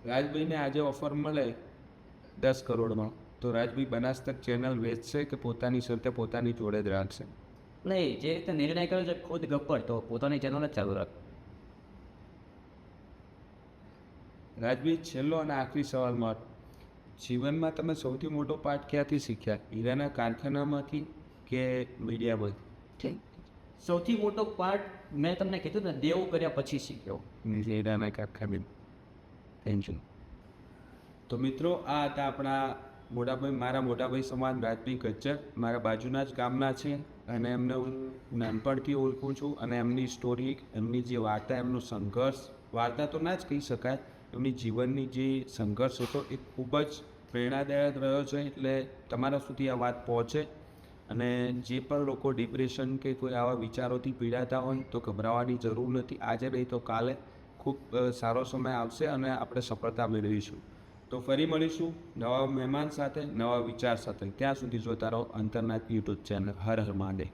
રાજભાઈને આજે ઓફર મળે 10 કરોડમાં, તો રાજભાઈ બનાસતક ચેનલ વેચશે કે પોતાની સાથે પોતાની જોડે જ રાખશે? નહીં, જે રીતે નિર્ણય કર્યો છે ખુદ ગબ્બર, તો પોતાની ચેનલ જ ચાલુ રાખ. રાજભાઈ, છેલ્લો અને આખરી સવાલમાં, જીવનમાં તમે સૌથી મોટો પાઠ ક્યાંથી શીખ્યા, હીરાના કારખાનામાંથી કે મીડિયામાંથી? સૌથી મોટો પાર્ટ મેં તમને કીધું ને, દેવું કર્યા પછી શીખ્યો. હીરાના કારખાના. Thank you. તો મિત્રો, આ હતા આપણા મારા મોટાભાઈ સમાન રાજભાઈ ગજ્જર. મારા બાજુના જ ગામના છે, અને એમને હું નાનપણથી ઓળખું છું. અને એમની સ્ટોરી, એમની જે વાર્તા, એમનો સંઘર્ષ, વાર્તા તો ના જ કહી શકાય, એમની જીવનની જે સંઘર્ષ હતો એ ખૂબ જ પ્રેરણાદાયક રહ્યો છે. એટલે તમારા સુધી આ વાત પહોંચે અને જે પણ લોકો ડિપ્રેશન કે કોઈ આવા વિચારોથી પીડાતા હોય તો ગભરાવાની જરૂર નથી. આજે નહીં તો કાલે ખૂબ સારો સમય આવશે અને આપણે સફળતા મેળવીશું. તો ફરી મળીશું નવા મહેમાન સાથે, નવા વિચાર સાથે. ત્યાં સુધી જોતા રહો અંતરનાથ યુટ્યુબ ચેનલ. હર હર મહાદેવ.